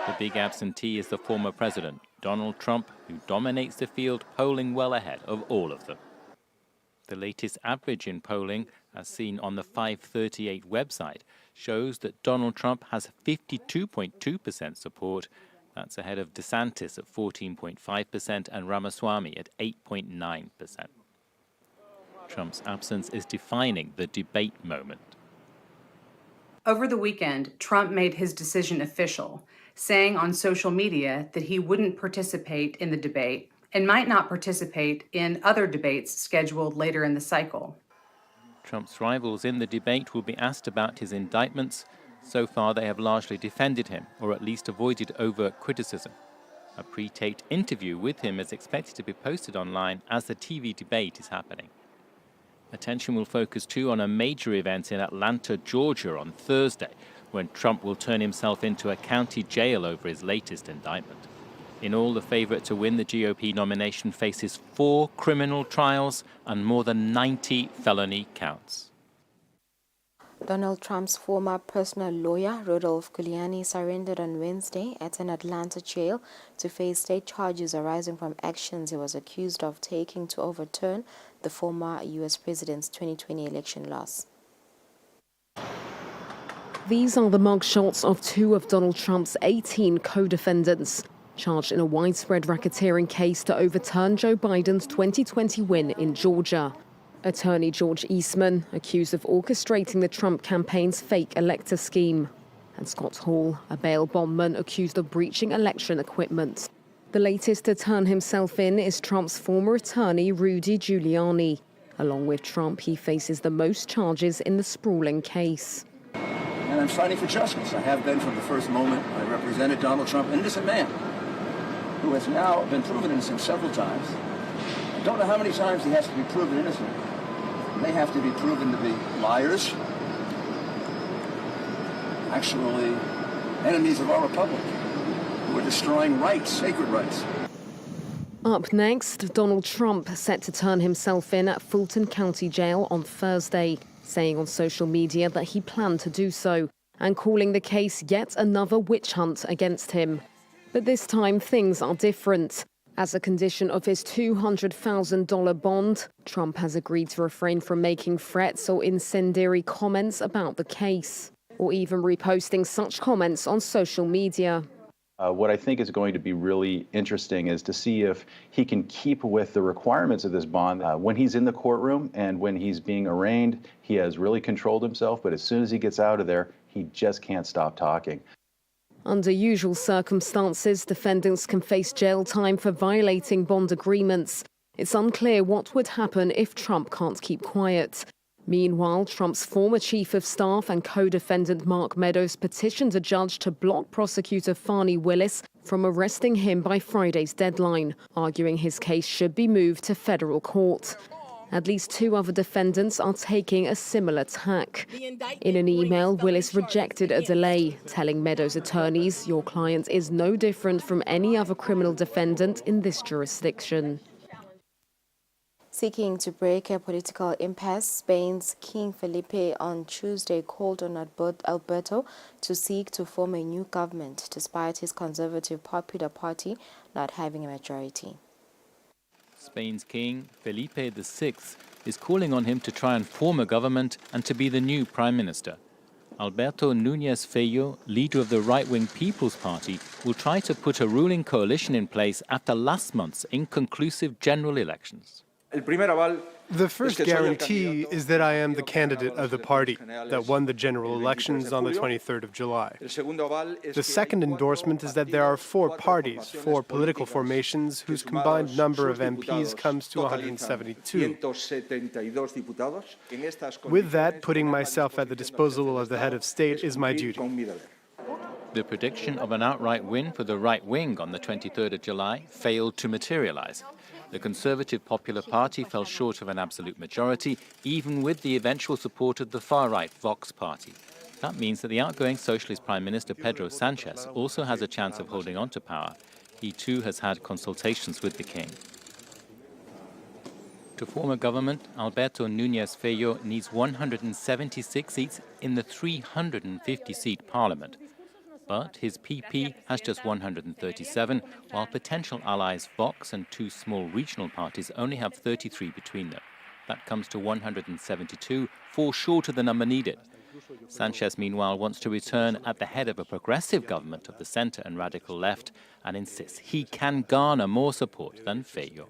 The big absentee is the former president, Donald Trump, who dominates the field, polling well ahead of all of them. The latest average in polling, as seen on the 538 website, shows that Donald Trump has 52.2% support. That's ahead of DeSantis at 14.5% and Ramaswamy at 8.9%. Trump's absence is defining the debate moment. Over the weekend, Trump made his decision official, saying on social media that he wouldn't participate in the debate and might not participate in other debates scheduled later in the cycle. Trump's rivals in the debate will be asked about his indictments. So far, they have largely defended him, or at least avoided overt criticism. A pre-taped interview with him is expected to be posted online as the TV debate is happening. Attention will focus too on a major event in Atlanta, Georgia on Thursday, when Trump will turn himself into a county jail over his latest indictment. In all, the favorite to win the GOP nomination faces 4 criminal trials and more than 90 felony counts. Donald Trump's former personal lawyer, Rudolph Giuliani, surrendered on Wednesday at an Atlanta jail to face state charges arising from actions he was accused of taking to overturn the former U.S. president's 2020 election loss. These are the mugshots of 2 of Donald Trump's 18 co-defendants, charged in a widespread racketeering case to overturn Joe Biden's 2020 win in Georgia. Attorney George Eastman, accused of orchestrating the Trump campaign's fake elector scheme. And Scott Hall, a bail bondman accused of breaching election equipment. The latest to turn himself in is Trump's former attorney, Rudy Giuliani. Along with Trump, he faces the most charges in the sprawling case. And I'm fighting for justice. I have been from the first moment. I represented Donald Trump, an innocent man, who has now been proven innocent several times. I don't know how many times he has to be proven innocent. He may have to be proven to be liars, actually enemies of our republic, who are destroying rights, sacred rights. Up next, Donald Trump set to turn himself in at Fulton County Jail on Thursday, saying on social media that he planned to do so and calling the case yet another witch hunt against him. But this time, things are different. As a condition of his $200,000 bond, Trump has agreed to refrain from making threats or incendiary comments about the case, or even reposting such comments on social media. What I think is going to be really interesting is to see if he can keep with the requirements of this bond. When he's in the courtroom and when he's being arraigned, he has really controlled himself, but as soon as he gets out of there, he just can't stop talking. Under usual circumstances, defendants can face jail time for violating bond agreements. It's unclear what would happen if Trump can't keep quiet. Meanwhile, Trump's former chief of staff and co-defendant Mark Meadows petitioned a judge to block prosecutor Fani Willis from arresting him by Friday's deadline, arguing his case should be moved to federal court. At least 2 other defendants are taking a similar tack. In an email, Willis rejected a delay, telling Meadows' attorneys, "Your client is no different from any other criminal defendant in this jurisdiction." Seeking to break a political impasse, Spain's King Felipe on Tuesday called on Alberto to seek to form a new government, despite his conservative Popular Party not having a majority. Spain's King, Felipe VI, is calling on him to try and form a government and to be the new prime minister. Alberto Núñez Feijó, leader of the right-wing People's Party, will try to put a ruling coalition in place after last month's inconclusive general elections. The first guarantee is that I am the candidate of the party that won the general elections on the 23rd of July. The second endorsement is that there are 4 parties, 4 political formations, whose combined number of MPs comes to 172. With that, putting myself at the disposal of the head of state is my duty. The prediction of an outright win for the right wing on the 23rd of July failed to materialize. The Conservative Popular Party fell short of an absolute majority, even with the eventual support of the far-right Vox Party. That means that the outgoing Socialist Prime Minister Pedro Sanchez also has a chance of holding on to power. He too has had consultations with the king. To form a government, Alberto Núñez Feijó needs 176 seats in the 350-seat parliament. But his PP has just 137, while potential allies Vox and 2 small regional parties only have 33 between them. That comes to 172, 4 short of the number needed. Sanchez, meanwhile, wants to return at the head of a progressive government of the centre and radical left and insists he can garner more support than Feijó.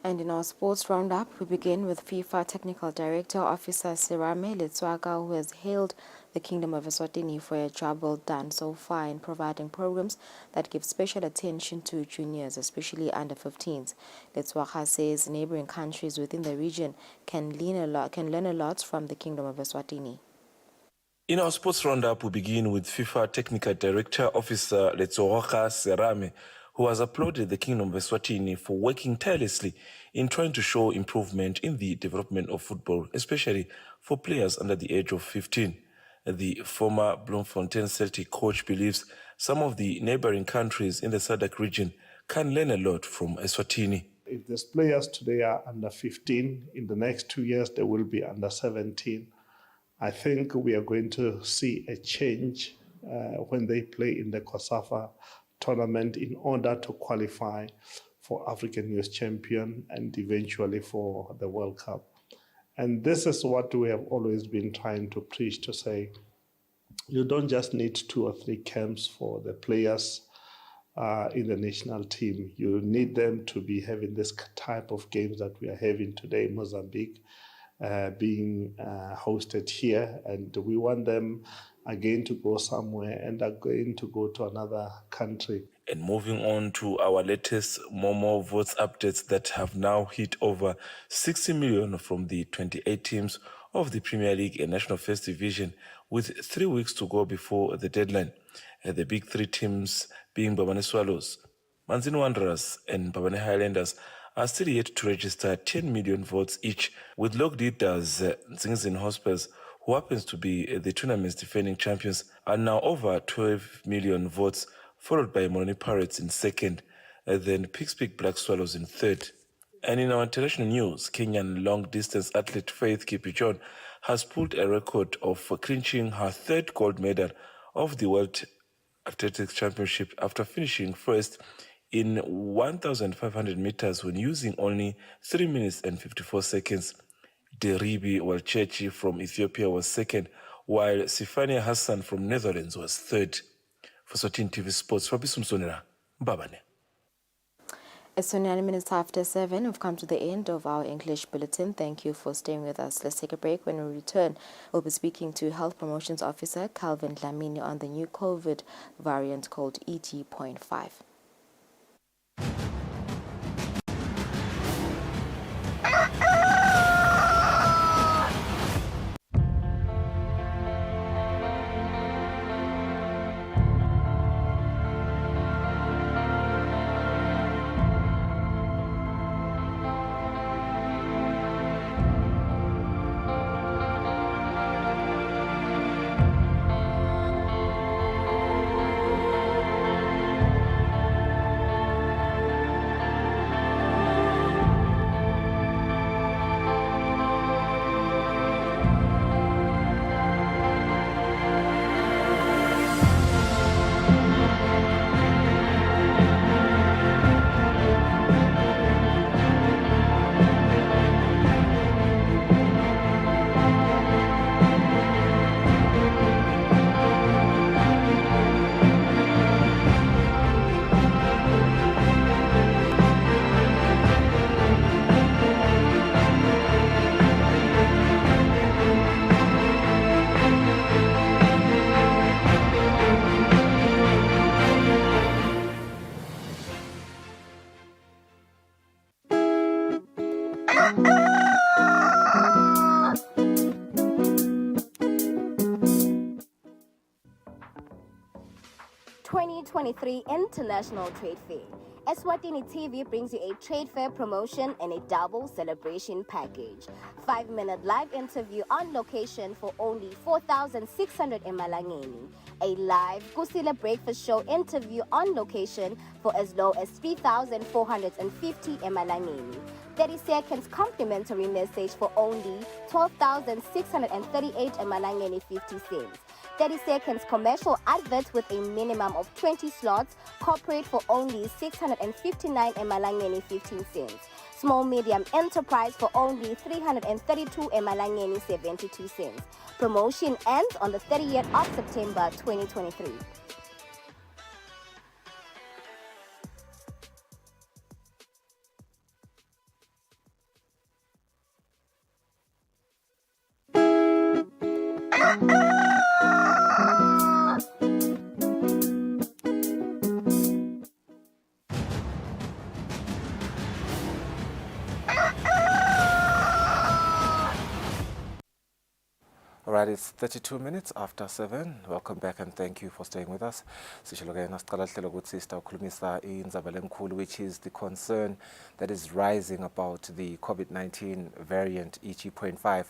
And in our sports roundup, we begin with FIFA Technical Director Officer Serame Letswaka, who has hailed the Kingdom of Eswatini for a job well done so far in providing programs that give special attention to juniors, especially under 15s. Letswaka says neighboring countries within the region can learn a lot from the Kingdom of Eswatini. In our sports roundup, we begin with FIFA Technical Director Officer Letswaka Serame, who has applauded the Kingdom of Eswatini for working tirelessly in trying to show improvement in the development of football, especially for players under the age of 15. The former Bloemfontein Celtic coach believes some of the neighboring countries in the SADC region can learn a lot from Eswatini. If these players today are under 15, in the next 2 years they will be under 17. I think we are going to see a change when they play in the COSAFA tournament in order to qualify for African Youth Champion and eventually for the World Cup. And this is what we have always been trying to preach, to say, you don't just need 2 or 3 camps for the players in the national team. You need them to be having this type of games that we are having today in Mozambique, being hosted here. And we want them again to go somewhere and again to go to another country. And moving on to our latest Momo votes updates that have now hit over 60 million from the 28 teams of the Premier League and National First Division, with 3 weeks to go before the deadline. The big 3 teams being Babane Swallows, Manzini Wanderers and Babane Highlanders are still yet to register 10 million votes each, with log leaders Zingzin Hospers, who happens to be the tournament's defending champions, are now over 12 million votes, followed by Moroni Pirates in second, then Pixpic Black Swallows in third. And in our international news, Kenyan long-distance athlete Faith Kipchoge has pulled a record of clinching her 3rd gold medal of the World Athletics Championship after finishing first in 1,500 meters when using only 3 minutes and 54 seconds. Deribi Walchechi from Ethiopia was second, while Sifania Hassan from Netherlands was third. For Eswatini TV Sports, Fabrice Msonera, Mbabane. It's 29 minutes after 7. We've come to the end of our English bulletin. Thank you for staying with us. Let's take a break. When we return, we'll be speaking to Health Promotions Officer Calvin Dlamini on the new COVID variant called ET.5. 2023 International Trade Fair. Eswatini TV brings you a trade fair promotion and a double celebration package. 5-minute live interview on location for only 4,600 emalangeni. A live Kusile breakfast show interview on location for as low as 3,450 emalangeni. 30 seconds complimentary message for only 12,638 emalangeni 50 cents. 30 seconds commercial advert with a minimum of 20 slots, corporate for only 659 emalangeni 15 cents. Small medium enterprise for only 332 emalangeni 72 cents. Promotion ends on the 30th of September 2023. All right, it's 32 minutes after 7. Welcome back and thank you for staying with us. Which is the concern that is rising about the COVID-19 variant EG.5,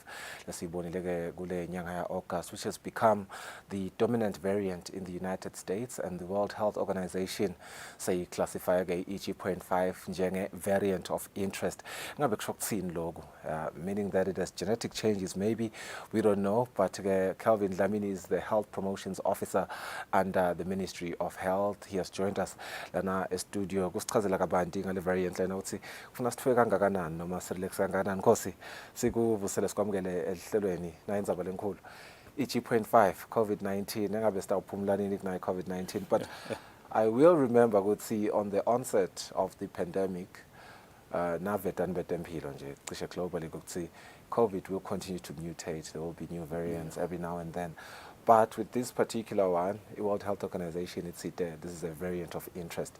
August, which has become the dominant variant in the United States, and the World Health Organization say classify EG.5 variant of interest. Meaning that it has genetic changes, maybe, we don't know. But Calvin Dlamini is the Health Promotions Officer under the Ministry of Health. He has joined us lana studio. Kusichazela kabanti ngale variant lena uthi kufuna sithwe kangakanani noma selekisa kangakanani. Nkosi sikuvusele sikwamukele ehlelweni na indzaba lenkulu. EG.5 COVID-19 engabe sitawuphumulani kunayo COVID-19, but I will remember ukuthi on the onset of the pandemic navetani betempilo nje cishe globally ukuthi COVID will continue to mutate. There will be new variants every now and then. But with this particular one, the World Health Organization, it's there. This is a variant of interest.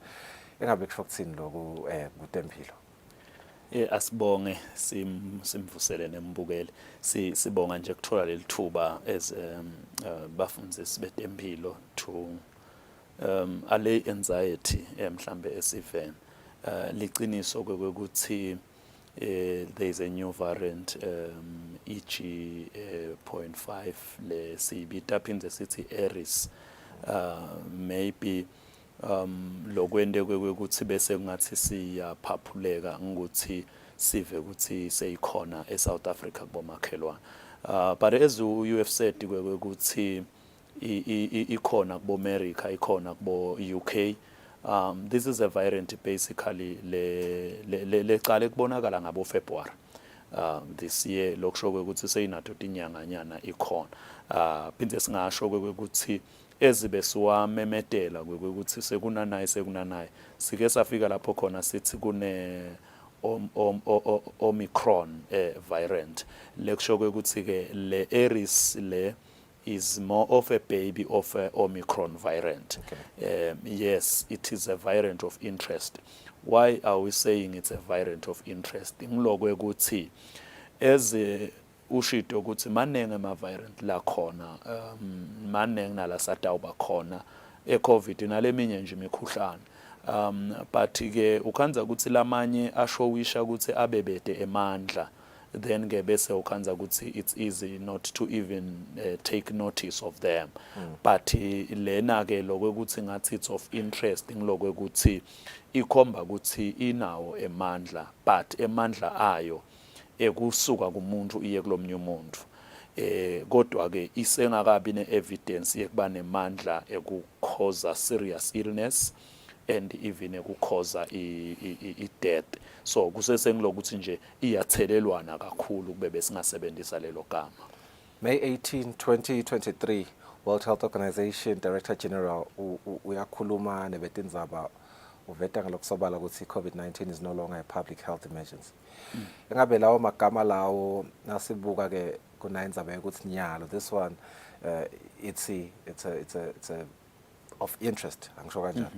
Asibonge simvusele nembukele sibonga nje kuthola lelithuba as bafundisi betempilo to ale anxiety mhlambe esiven liqiniso kwekuthi there is a new variant EG.5 le sibita phindze sithi Aries maybe lokwende kwekuthi bese kungathi siyaphaphuleka ukuthi sive ukuthi seyikhona eSouth Africa kubomakhelwane but as you have said kwekuthi ikhona kubo America ikhona kubo UK. This is a variant basically lecale kubonakala ngabo February this year lokusho ukuthi seyinato tinyanganyana ikhona phinde singasho ukuthi ezibe siwamemetela ukuthi sekunanayi sike safika lapho khona sithi kune Omicron variant lekusho ukuthi ke le Aries le is more of a baby of a Omicron variant. Okay. Yes, it is a variant of interest. Why are we saying it's a variant of interest? Ngilokwe ukuthi as ushito ukuthi manenge ama variant la khona manenge nala satawuba khona eCovid naleminye nje imikhuhlane but ke ukhanza ukuthi lamanye ashowisha ukuthi abebede emandla then bese ukhanza ukuthi it's easy not to even take notice of them. But lena ke lokwekuthi ngathi it's of interest ngilokwekuthi ikhomba ukuthi inawo emandla but emandla ayo ekusuka kumuntu iye kulomnye umuntu kodwa ke isengakabi neevidence yekuba nemandla ekukhoza serious illness and even ekukhoza i-death. So kusesengilokuthi nje iyathelelwana kakhulu kube besingasebenzisa lelo gama. May 18, 2023, World Health Organization Director General uyakhuluma nebetindzaba uveta ngalokusobala ukuthi COVID-19 is no longer a public health emergency. Engabe lawo magama lawo nasibuka ke kunayindzaba yokuthi nyalo this one it's a of interest angisho kanjalo.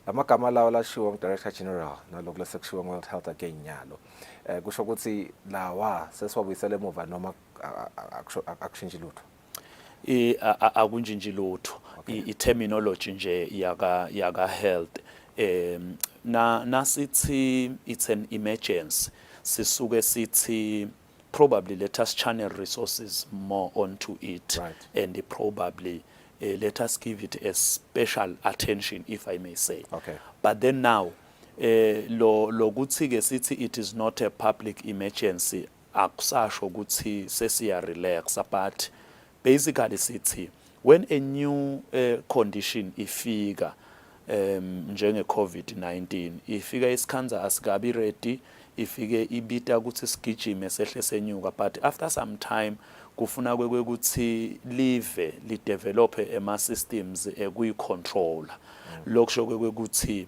amagama lawo lashiwo ngu-Director General naloku lesekushiwo World Health again nyalo kusho ukuthi lawa sesiwabuyisele emuva noma akushintshi lutho akunjinji lutho i-terminology nje yaka health nasithi it's an emergency sisuke sithi probably let us channel resources more onto it, and probably let us give it a special attention, if I may say. Okay. But then now lo kuthi ke sithi it is not a public emergency akusasho ukuthi sesiya relax, but basically sithi when a new condition ifika njenge COVID-19 ifika isikhanza asikabi ready, ifike ibita ukuthi sigijime sehle senyuka, but after some time kufuna kwekuthi live li develop ema systems ekuyicontrol lokusho kwekuthi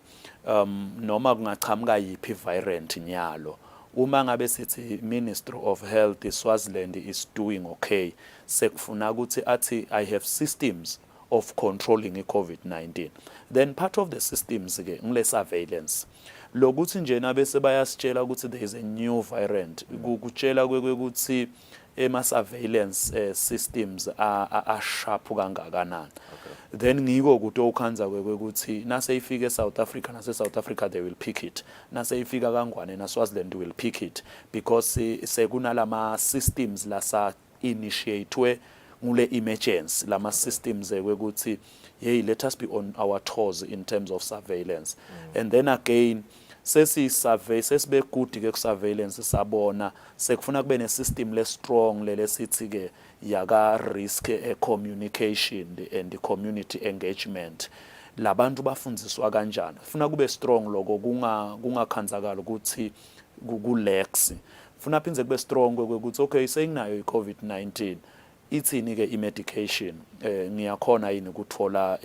noma kungachamuka yipi variant nyalo, uma ngabe sithi Ministry of Health Swaziland is doing okay, sekufuna ukuthi athi I have systems of controlling i-COVID-19, then part of the systems ke ngile surveillance lokuthi njena bese bayasitshela ukuthi there is a new variant, kutshela kwekuthi ema surveillance systems a sharp kangakanani. Then ngiko ukuthi okhanza kwekuthi nase ifike South Africa, nase South Africa they will pick it, nase ifika kaNgwane na Swaziland will pick it, because sekunalama systems la sa initiatewe ngule emergency, lama systems kwekuthi hey, let us be on our toes in terms of surveillance. And then again sesisurvey sesibe good ke ku-surveillance sabona sekufuna kube ne-system le-strong lesithi ke yaka risk communication and community engagement. Labantu bafundziswa kanjani, funa kube strong loko kungakhanzakala ukuthi ku-lax, funa phinze kube strong ukuthi okay senginayo i-COVID-19 ithini ke i-medication ngiyakhona yini ukuthola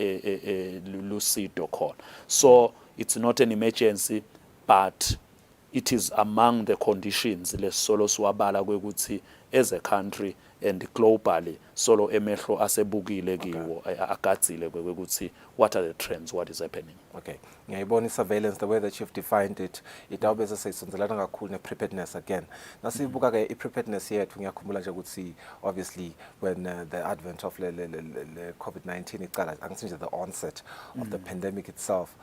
lusido khona. So it's not an emergency, but it is among the conditions lesolo siwabala kwekuthi as a country and globally solo emehlo asebukile kiwo agadzile kwekuthi what are the trends, what is happening. Okay, ngiyayibona i-surveillance, the way that you've defined it, itawube sesisondelana kakhulu ne-preparedness again. Nasibuka ke i-preparedness yethu ngiyakhumbula nje ukuthi obviously when the advent of le COVID-19 iqala, angithi nje the onset of the pandemic itself,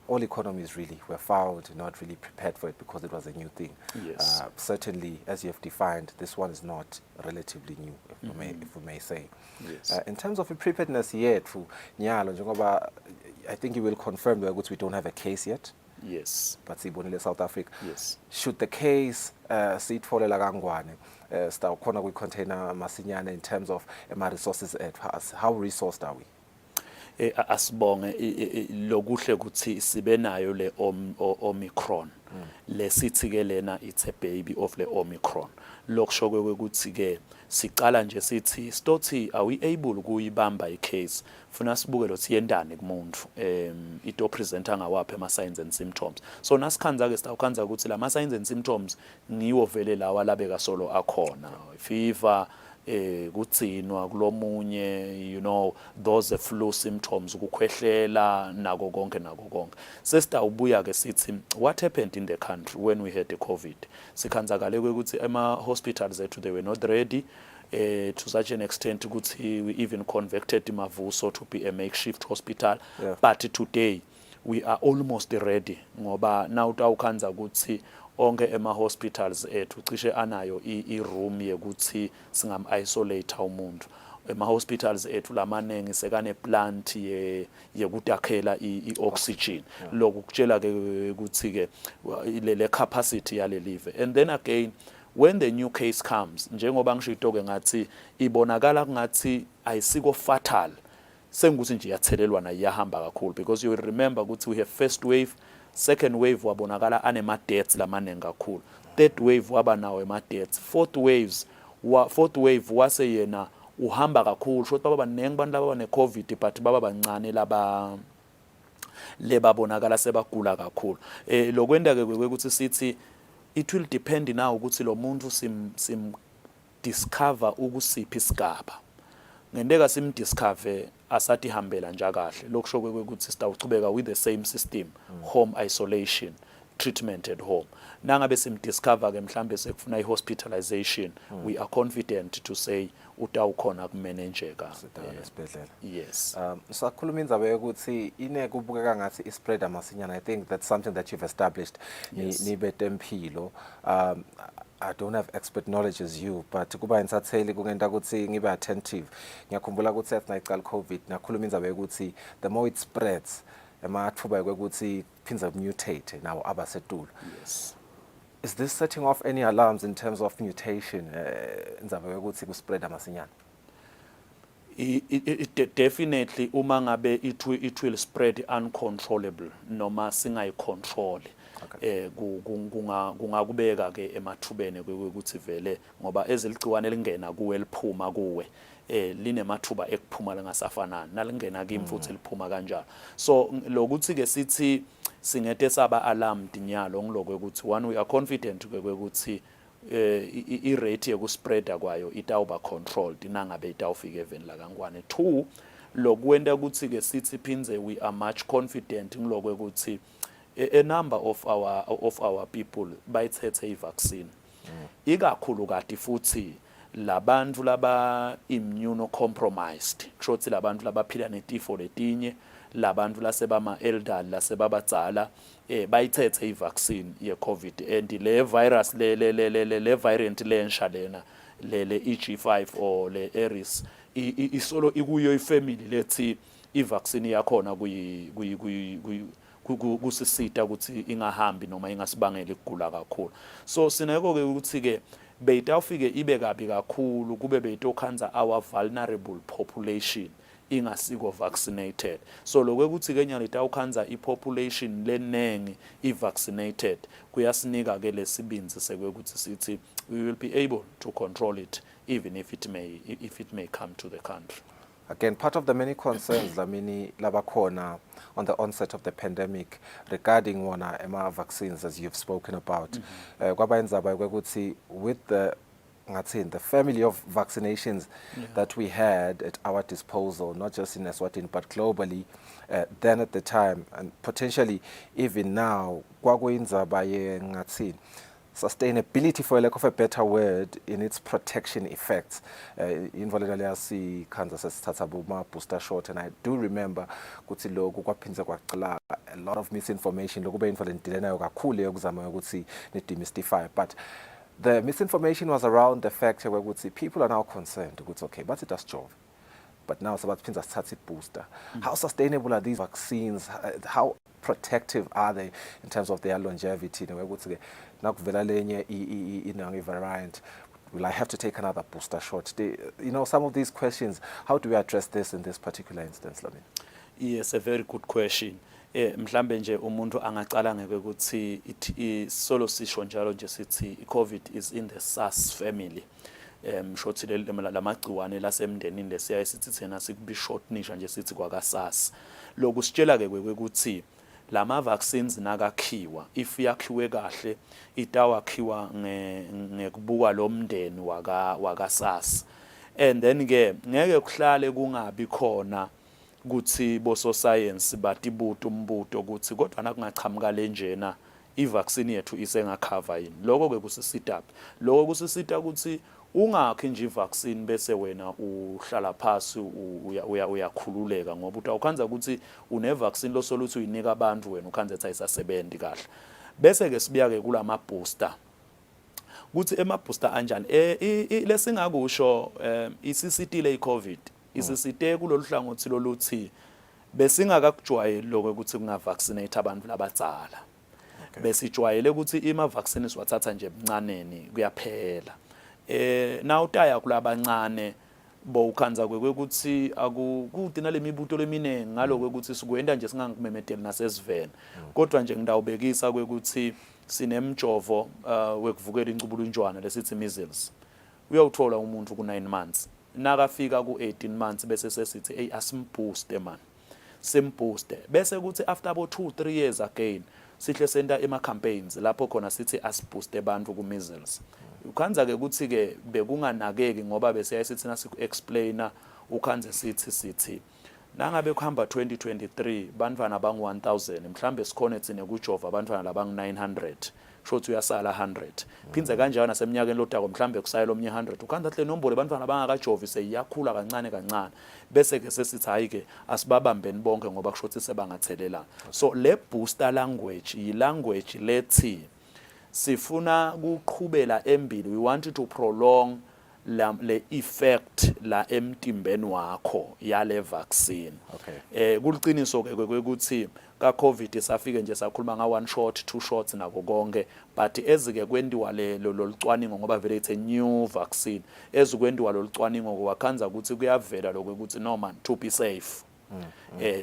all economies really were found not really prepared for it because it was a new thing. Yes. Certainly, as you have defined, this one is not relatively new, if we may say. Yes. In terms of the preparedness yethu, Nyalo, njengoba I think you will confirm that we don't have a case yet. Yes. But sibonile South Africa. Yes. Should the case sitfolela kaNgwane, khona kwi-container masinyane in terms of resources at us, how resourced are we? Asibonge lokuhle ukuthi sibe nayo le Omicron lesithi ke lena it's a baby of le Omicron. Lokusho kwekuthi ke sicala nje sithi stothi are we able ukuyibamba i-case, funa sibuke lothi yendane kumuntu ito presenta ngawaphi ama signs and symptoms. So nasikhanza ke sitawukhanza ukuthi la ma signs and symptoms ngiwo vele lawa labeka solo akhona, fever, kutsinwa kulomunye, you know, those flu symptoms, ukukhwehlela nako konke. Sesitawubuya ke sithi what happened in the country when we had the COVID. Sikhanzakale ukuthi ema hospitals ethu they were not ready to such an extent ukuthi we even converted Mavuso to be a makeshift hospital. Yeah. But today we are almost ready ngoba now tawukhanza ukuthi onke ema hospitals ethu cishe anayo i-room yekuthi singam isolate umuntu. Ema hospitals ethu lamanengi sekane plant yekutakhela i-oxygen. Lokhu kutshela ke ukuthi ke le capacity yale live. And then again when the new case comes, njengoba ngishito ke ngathi ibonakala ngathi ayisiko fatal, sengukuthi nje yathelelwana iyahamba kakhulu, because you will remember ukuthi we have first wave, second wave wabonakala anema deaths lamanengi kakhulu, third wave waba nawo ema deaths, fourth wave wase yena uhamba kakhulu, shothi baba banengi bantu laba ne COVID but baba bancane laba lebabonakala sebagula kakhulu. Lokwenda ke ukuthi sithi it will depend now ukuthi lo muntu sim discover ukusiphi isigaba. Ngendeka sim discover asatihambela nje kahle lokusho ukuthi sitawuchubeka with the same system, home isolation, treatment at home. Nangabe simdiscover ke mhlambe sekufuna i-hospitalization, we are confident to say utawukhona kumanageka esibhedlela. Yes. Sakhuluma indaba yokuthi kubukeka ngathi ispread amasinyana. I think that's something that you've established. Yes. Nibe tempilo. I don't have expert knowledge as you, but kuba insatheli kungenta ukuthi ngibe attentive. Ngiyakhumbula ukuthi ethi nayiqala COVID nakhuluma indaba yokuthi the more it spreads, emathuba ukuthi phinza mutate nawo abasetulo. Yes. Is this setting off any alarms in terms of mutation indaba yokuthi ku spread amasinyana? Definitely uma ngabe it will spread uncontrollable noma singayicontrol. Kungakubeka ke emathubeni ukuthi vele ngoba eziligciwane lingena kuwe liphuma kuwe linemathuba ekuphuma lengasafanani nalingena kimi futhi liphuma kanjalo. So lokuthi ke sithi singete saba alarmed nyalo ngiloko ukuthi one we are confident ukuthi i-rate yokuspreada kwayo itawuba controlled nangabe itawufika even la kangwane. Two, lokwenda ukuthi ke sithi phinze we are much confident ngiloko ukuthi a number of our people bayithethe i-vaccine. Ikakhulu kati futhi labantu laba immunocompromised, kusho ukuthi labantu labaphila netifo letinye, labantu lasebama elderly lasebabadzala bayithethe i-vaccine ye-COVID and le virus le variant lensha lena le EG5 or le Eris isolo ikuyo ifamily lethi i-vaccine yakhona kusisita ukuthi ingahambi noma ingasibangela ukugula kakhulu. So sineko ke ukuthi ke beyitawufike ibe kabi kakhulu kube beyitokhanza our vulnerable population ingasiko vaccinated. So lokho ukuthi ke nyalo itawukhanza i-population lenengi i-vaccinated kuyasinika ke lesibinzi sekwekuthi sithi we will be able to control it even if it may come to the country. Again, part of the many concerns labakhona on the onset of the pandemic regarding vaccines, as you've spoken about, with the family of vaccinations that we had at our disposal, not just in Eswatini but globally, then at the time and potentially even now, sustainability, for lack of a better word, in its protection effects. Involuntarily booster shot, and I do remember a lot of misinformation demystify. But the misinformation was around the fact that people are now concerned. Okay, but it has job. But now it's about booster. How sustainable are these vaccines? How protective are they in terms of their longevity? Variant. Will I have to take another booster shot? Some of these questions, how do we address this in this particular instance, Lamin? Yes, a very good question. Mhlambe nje umuntu angaqala ngeke ukuthi solo sisho njalo nje sithi COVID is in the SARS family. Shothi lamagciwane lasemndenini lesiya sithi thina sikubishortnisha nje sithi kwaka SARS. Lokhu sitshela ke ukuthi lama vaccines nakakhiwa if yakhiwe kahle itawakhiwa ngekubuka lomndeni waka SARS. And then ke ngeke kuhlale kungabi khona kuthi boso science batibuta umbuto ukuthi kodwa nakungachamuka lenjena i-vaccine yethu isengakhava yini. Lokho ke kusisita. Lokho kusisita ukuthi ungakhi nje i-vaccine bese wena uhlala phansi uyakhululeka ngoba utawukhanza ukuthi une-vaccine losoluthi uyinika abantu wena ukhanza ethi ayisasebenzi kahle. Bese ke sibiya ke kulama booster. Kuthi ema-booster anjani? Lesingakusho isisitile i-COVID. Isisite kulolu hlangothi loluthi besingakakujwayeli lokho ukuthi kungavaccinate abantu labadzala. Besijwayele ukuthi ima-vaccine siwathatha nje ebuncaneni kuyaphela. Now utaya kulabancane bowukhanza kwekuthi akukude nalemibuto leminingi ngaloko ukuthi sikwenda nje singangikumemedeli nasesiveni. Kodwa nje ngidawubekisa kwekuthi sinemjovo wekuvukela incubulunjwana lesithi measles. Uyawuthola umuntu ku 9 months. Nakafika ku-18 months bese sesithi hey asimbooste man, simbooste bese kuthi after about 2-3 years again sihle senta ema-campaigns lapho khona sithi asibooste abantu ku-measles. Ukhanza ke ukuthi ke bekunganakeki ngoba bese sithi nasiku-explainer ukhanze sithi nangabe kuhamba 2023 bantwana abangu 1000 mhlambe sikhona etsine kujova abantwana labangu 900 shothi uyasala 100 phinze kanjalo nasemnyakeni lotako mhlambe kusayela omnye 100 ukhanda hle nombolo bantwana abangakajovi seyiyakhula kancane kancane bese ke sesithi hayi ke asibabambeni bonke ngoba kushothi sebangathelelana so le booster language yi language lethi sifuna ukuqhubela embili we want to prolong le effect la emtimbeni wakho yale vaccine kuliqiniso ke kwekuthi ka covid safike nje sakhuluma nga 1 shot 2 shots nako konke but ezike kwendiwa lo lucwaningo ngoba vele it's a new vaccine ezikwendiwa lo lucwaningo kwakhanza ukuthi kuyavela lokuthi no man to be safe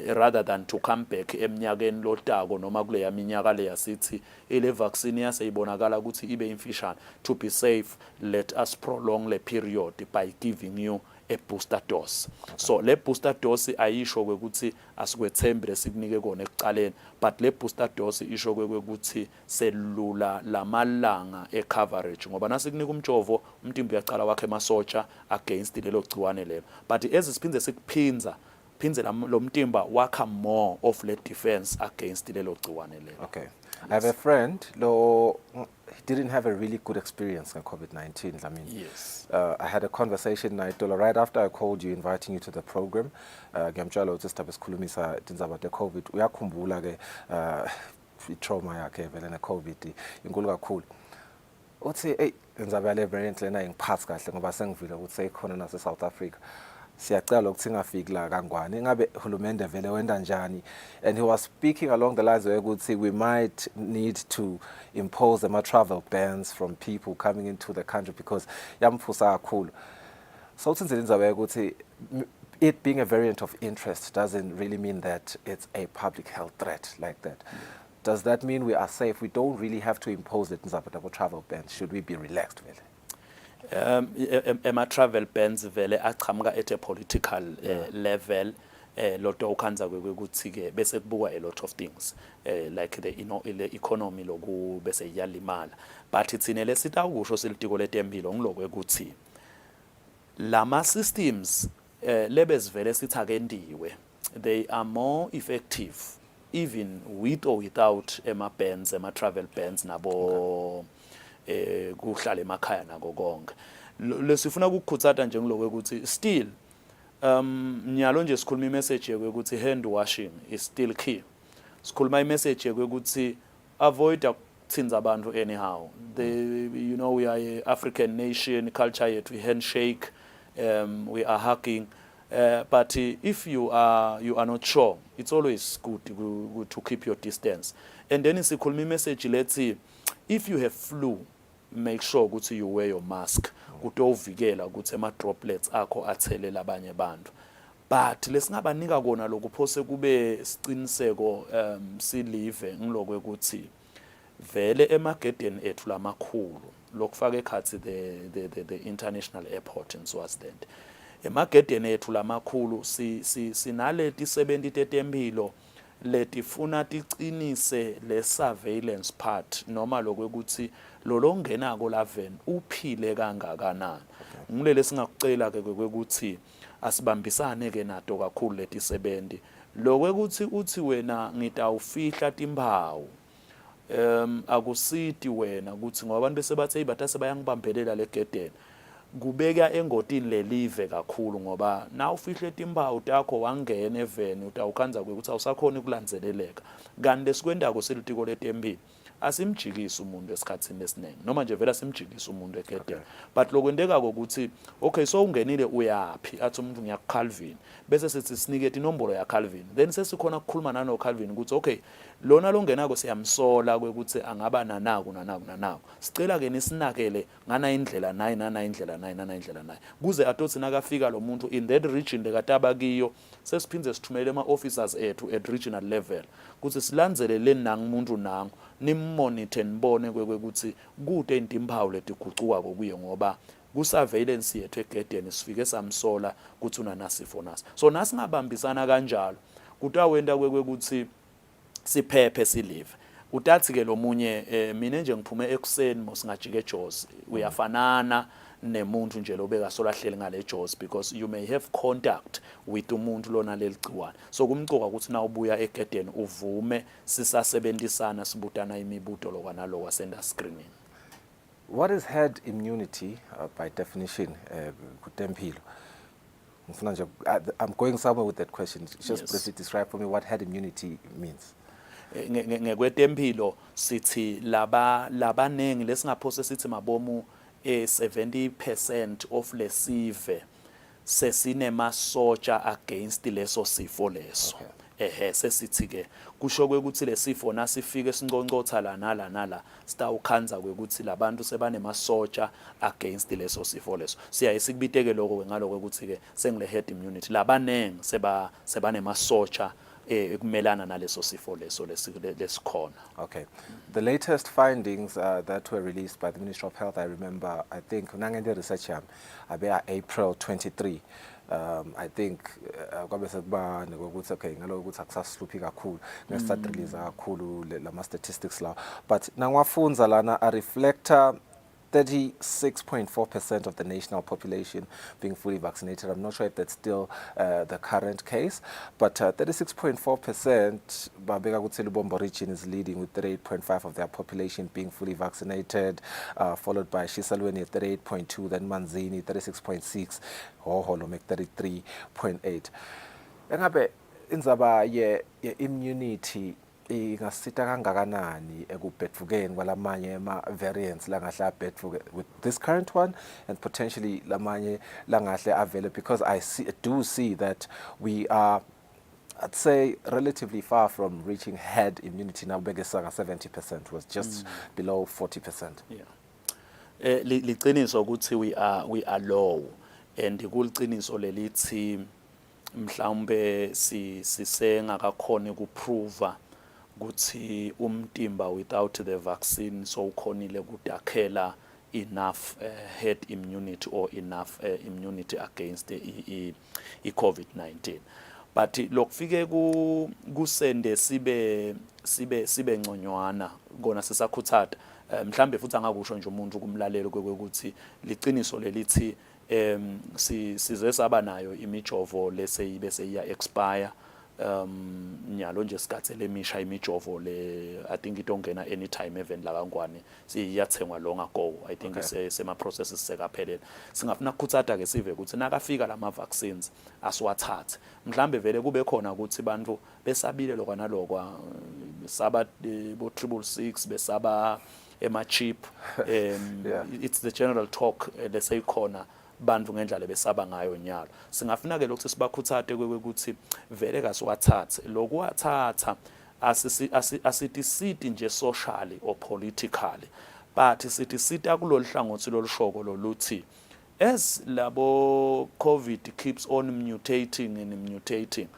rather than to come back eminyakeni lotako noma kule yaminyaka le yasithi ile vaccine yaseyibonakala ukuthi ibe imfishane to be safe let us prolong the period by giving you a booster dose so le booster dose ayisho ukuthi asikwethembe sikunike kona ekucaleni but le booster dose isho ukuthi selula lamalanga ecoverage ngoba nasikunika umjovo umtimba uyacala wakhe emasotsha against lelo gciwane lelo but ezisiphinde sikuphinza phinze lo mtimba wakha more of the defense against lelo gciwane lelo. Okay. I have a friend lo he didn't have a really good experience with COVID-19. I mean, yes. I had a conversation right after I called you, inviting you to the program. Ngamtshela ukuthi sithabe sikhulumisa indaba the COVID. Uyakhumbula ke trauma yakhe vele ne COVID inkulu kakhulu. Uthi hey indaba le variant lena ingiphathi kahle ngoba sengivile ukuthi seyikhona nase South Africa. Siyacela ukuthi ngafiki la kangwane ngabe uhulumende vele wenda njani and he was speaking along the lines where ukuthi we might need to impose a travel bans from people coming into the country because yamfusa kakhulu so uthi indaba ukuthi it being a variant of interest doesn't really mean that it's a public health threat like that. Does that mean we are safe? We don't really have to impose it in travel bans. Should we be relaxed vele? Travel bans vele aqhamuka at a political level lotho ukhanza ukuthi ke bese kubuka a lot of things like the economy loku bese iyalimala but itsine lesitha ukusho silitiko letempilo ngilokwe ukuthi lama systems lebezivele sithakendiwe they are more effective even with or without bans travel bans nabo kuhlala emakhaya nako konke lesifuna ukukhutsata nje ngilokwe ukuthi still nyalo nje sikhuluma imessage ukuthi hand washing is still key sikhuluma imessage ukuthi avoid ukuthinza abantu anyhow you know we are a African nation culture yet we handshake we are hugging but if you are not sure it's always good to keep your distance and then sikhuluma imessage lethi if you have flu make sure ukuthi you wear your mask kutovikela ukuthi droplets akho athelela abanye abantu but lesingabanika kona lokuphose kube siqiniseko silive ngilokwe ukuthi vele emagedeni ethu lamakhulu lokufaka ekhathi the international airport in Swaziland emagedeni ethu lamakhulu sinaleti 70 tetempilo letifuna tiqinise le surveillance part noma lokuthi lolongenako laven uphile kangakanani ngilele singakucela ke ukuthi asibambisane ke nato kakhulu leti 70 lokuthi uthi wena ngitawufihla timpawu akusiti wena ukuthi ngoba abantu bese bathe ibatase bayangibambelela legedeni kubeka engotini lelive kakhulu ngoba na ufihle timpawu takho wangena eveni utawukhanza ukuthi awusakhona ukulandzeleleka kanti lesikwendako selitiko letempilo asimjikisa umuntu esikhatsini esiningi noma nje vela simjikisa umuntu egedeni but lokwendeka ukuthi okay so ungenile uyapi athi umuntu ngiyakukhalvini bese sithi sinike inombolo yaKalvin then sesikhona ukukhuluma nano Calvin ukuthi okay lona longenako siyamsola ukuthi angaba nanaku sicela ke nisinakele ngana indlela nayi kuze atothi nakafika lo muntu in that region lekataba kiyo sesiphindze sithumele ama officers ethu at regional level ukuthi silandzele lenangu umuntu nangu nimmonitor nibone ukuthi kude intimpawu letigucuka kokuye ngoba ku surveillance yethu egedeni sifike samsola ukuthi una nasifo nasi so nasingabambisana kanjalo kutawenda ukuthi siphephe silive utathi ke lo munye mina nje ngiphume ekuseni mosingajike eJozi uyafanana nemuntu nje lobeka solahleli ngale Jaws because you may have contact with umuntu lona leligciwane so kumcoka ukuthi na ubuya egedeni uvume sisasebenzisana sibutana imibuto lokwana lokwa senda screening. What is herd immunity by definition kutempilo? I'm going somewhere with that question. Just briefly describe for me what herd immunity means. Ngekwetempilo sithi labanengi lesingaphose sithi mabomu 70% of lesive sesinemasotsha against leso sifo leso. Sesithi ke kusho ukuthi lesifo nasifike sinconcotha la nala sitawukhanza kwekuthi labantu sebanemasotsha against leso sifo leso. Siyaye sikubiteke lokho ngaloko ukuthi ke sengile herd immunity labanengi sebanemasotsha ekumelana naleso sifo leso lesikhona. Okay. The latest findings that were released by the Ministry of Health, I remember, I think nangende research yami abe April 23. I think kwabe sekuba ngokuthi okay ngaloko ukuthi akusasiluphi kakhulu ngestat release kakhulu lama statistics la but nangwafunza lana a reflector 36.4% of the national population being fully vaccinated. I'm not sure if that's still the current case, but 36.4%, Babeka Kutselu Bombo region is leading with 38.5% of their population being fully vaccinated, followed by Shisalweni at 38.2%, then Manzini 36.6%, Hoholomek 33.8%. Engabe inzaba ye immunity ingasita kangakanani ekubhedvukeni kwalamanye ama variants langahle abhedvuke with this current one and potentially lamanye langahle avele because I do see that we are, I'd say, relatively far from reaching herd immunity now. Begesaka 70% was just below 40%. Yeah. Liqiniso ukuthi we are low and kuliqiniso lelithi mhlawumbe sisengakakhona ukuprova ukuthi umtimba without the vaccine so ukhonile kudakhela enough herd immunity or enough immunity against i-COVID-19 but lokufike kusende sibe ngconywana kona sisakhuthata mhlambe futhi angakusho nje umuntu kumlalelo kwekuthi liqiniso lelithi size saba nayo imijovo leseyibe seyiya expire nyalo nje sikathele emisha imijovo le I think itongena anytime even la kangwane siyathengwa long ago I think sema processes sekaphelele singafuna ukukhuthata ke sive ukuthi nakafika lama vaccines aswathathe mhlambe vele kube khona ukuthi bantu besabile lokwana lokwa besaba bo 666 besaba ema chip it's the general talk lesay khona bantu ngendlela besaba ngayo nyalo singafuna ke lokho sibakhuthathe kwekuthi vele kasiwathathe lokuwathatha asithi nje socially or politically but sithi sita kulolu hlangothi lolushoko loluthi as labo COVID keeps on mutating and mutating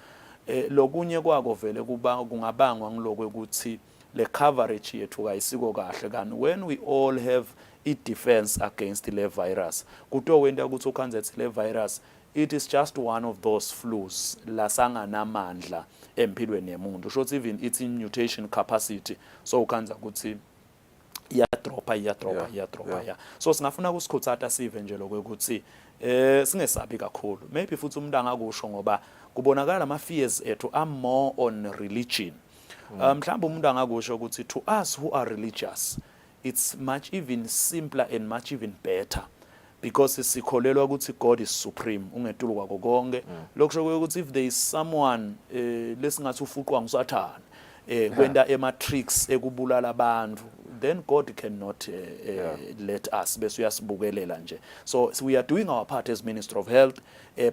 lokunye kwako vele kungabangwa ngilokwe ukuthi le coverage yethu kayisiko kahle kan when we all have i-defense against le virus kuto wenda ukuthi ukhanzethe le virus it is just one of those flus lasanganamandla empilweni yemuntu usho even its mutation capacity so ukhanza ukuthi iyadropa so singafuna ukusikhuthata sive nje lokuthi singesabi kakhulu maybe futhi umuntu angakusho ngoba kubonakala ama fears ethu are more on religion mhlawumbe umuntu angakusho ukuthi to us who are religious it's much even simpler and much even better because sikholelwa ukuthi God is supreme ungetulu kwako konke lokusho ukuthi if there is someone lesingathi ufuqwa ngusathana kwenda ematrix ekubulala abantu then God cannot let us bese uyasibukelela nje so we are doing our part as Minister of Health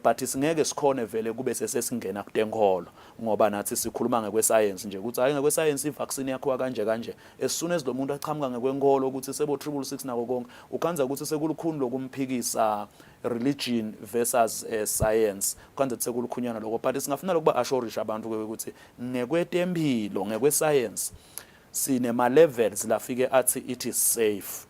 but singeke sikhone vele kube sesingena kutenkolo ngoba nathi sikhuluma ngekwe science nje ukuthi hayi ngekwe science i-vaccine yakho kanje as soon as lo muntu aqhamuka ngekwenkolo ukuthi sebo 666 nako konke ukhanza ukuthi sekulukhuni lokumphikisa religion versus science ukhanza sekulukhunyanwa lokho but singafuna lokuba assurisha abantu ukuthi ngekwetempilo ngekwe science sinema levels lafike athi it is safe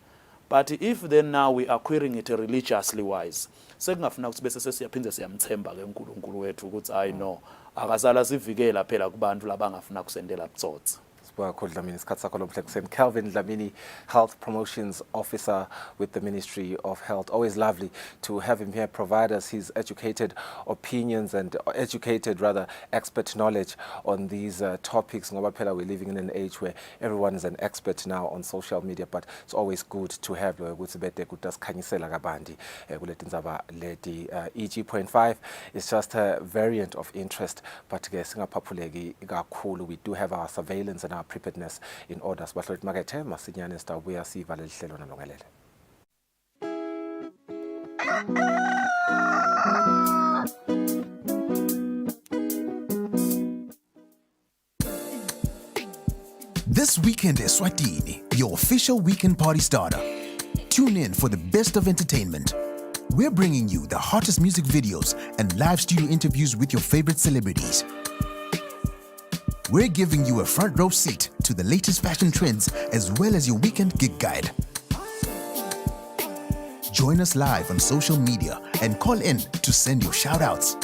but if then now we are querying it religiously wise sekungafuna ukuthi bese sesiyaphinde siyamthemba ke uNkulunkulu wethu ukuthi I know akazala sivikela phela kubantu labangafuna kusendela butsotsi. Calvin Dlamini, Health Promotions Officer with the Ministry of Health. Always lovely to have him here, provide us his educated opinions and expert knowledge on these topics. We're living in an age where everyone is an expert now on social media, but it's always good to have EG.5 is just a variant of interest, but we do have our surveillance and our preparedness in order. This weekend is Eswatini, your official weekend party starter. Tune in for the best of entertainment. We're bringing you the hottest music videos and live studio interviews with your favorite celebrities. We're giving you a front row seat to the latest fashion trends as well as your weekend gig guide. Join us live on social media and call in to send your shout-outs.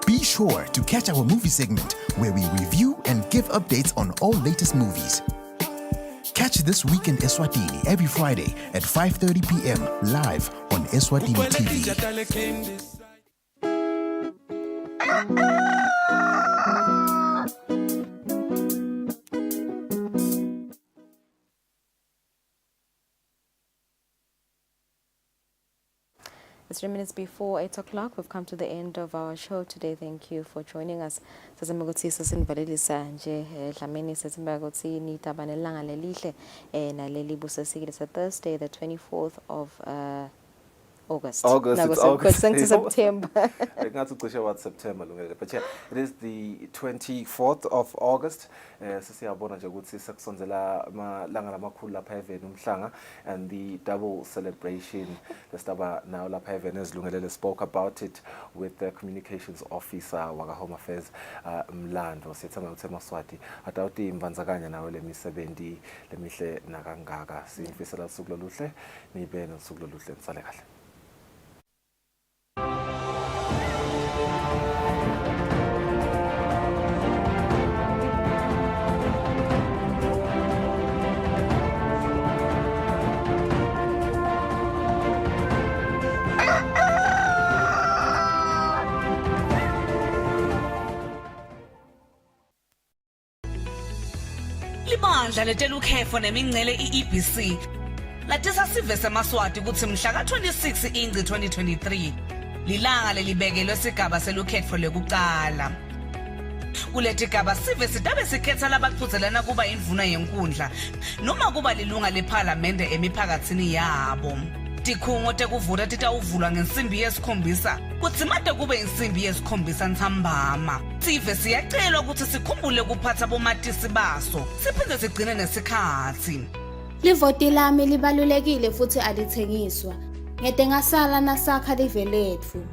Be sure to catch our movie segment where we review and give updates on all latest movies. Catch This Weekend Eswatini every Friday at 5:30 p.m. live on Eswatini TV. It's 3 minutes before 8 o'clock. We've come to the end of our show today. Thank you for joining us. Sazama ukuthi sasinivalelisa nje Dlamini sethemba ukuthi nitaba nelanga lelihle naleli busesikile sa Thursday the 24th of August. It's August. September. September. But yeah, it is the 24th of August. And the double celebration. Now spoke about it with the communications officer Waga Home Affairs Mlando. Swati. Atauti mvanzaganya na wele misebendi lemihle nakangaga. Sinfisela suglo luhle ni beno suglo luhle nsalekale. Libandla letela ukhefo nemingcele iEBC latisa sive semaswati ukuthi mhla ka26 Ingci 2023 lilanga lelibekelwe sigaba selukhetfo lekuqala. Kuleti gaba sive sidabe sikhetha labaqhuthelana kuba indvuna yenkundla noma kuba lilunga leParliamente emiphakathini yabo. Tikhungo tekuvota titawuvulwa ngensimbi yesikhombisa kuthi made kube insimbi yesikhombisa nthambama. Sive siyacelwa ukuthi sikhumbule kuphatha bomatisi baso siphinde sigcine nesikhathi. Livoti lami libalulekile futhi alithengiswa. Ngede ngasala nasakha live lethu.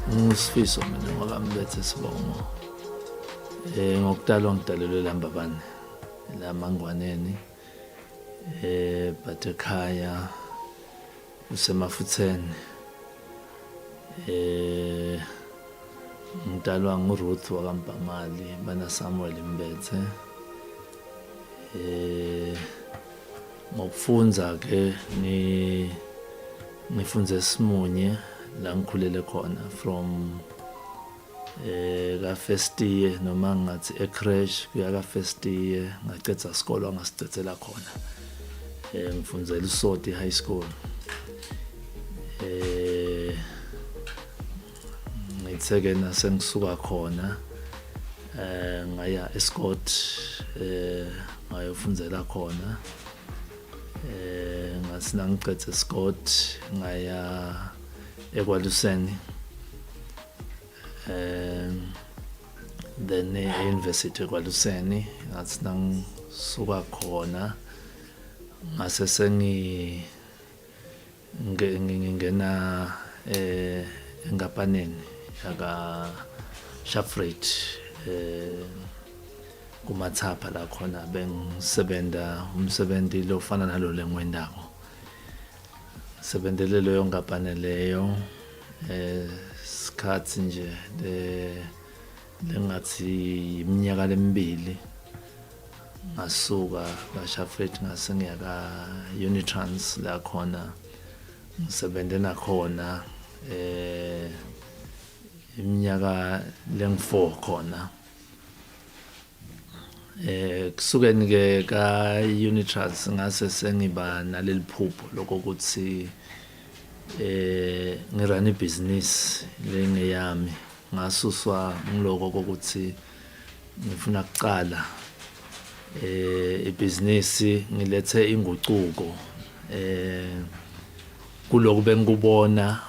Ngisifiso mina ngokambethe Sibongo. Ngokudalwa ngidalelwe Lambabane la Mangwaneni. But ekhaya usemafutheni. Ngidalwa nguRuth wakaMpamali bana Samuel Mbethe. Ngokufunza ke ngifunze Simunye la ngikhulele khona from ka first year noma ngathi ecrash kuya ka first year ngacedza isikole ngasicedzela khona. Ngifunzela uSoti High School. Ngitheke nasengisuka khona ngaya eScott ngayofunzela khona. Ngasina ngicedza eScott ngaya eKwaluseni. Then University eKwaluseni ngasina ngisuka khona ngase ngingena engapaneni yaka Shafrate kumathapha la khona bengisebenza umsebenzi lo ufana nalo lengwendako. Sebenzele leyo ngapaneleyo sikhathi nje lengathi iminyaka lemibili ngasuka ka Shafrate ngase ngiyaka Unitrans la khona ngisebenze nakhona iminyaka leng4 khona. Kusukeni ke ka Unitrans ngase sengiba naleli phupho lokuthi ngirun ibusiness lengeyami. Ngasuswa ngiloko kokuthi ngifuna ukuqala ibusiness ngilethe inguquko kuloko bengikubona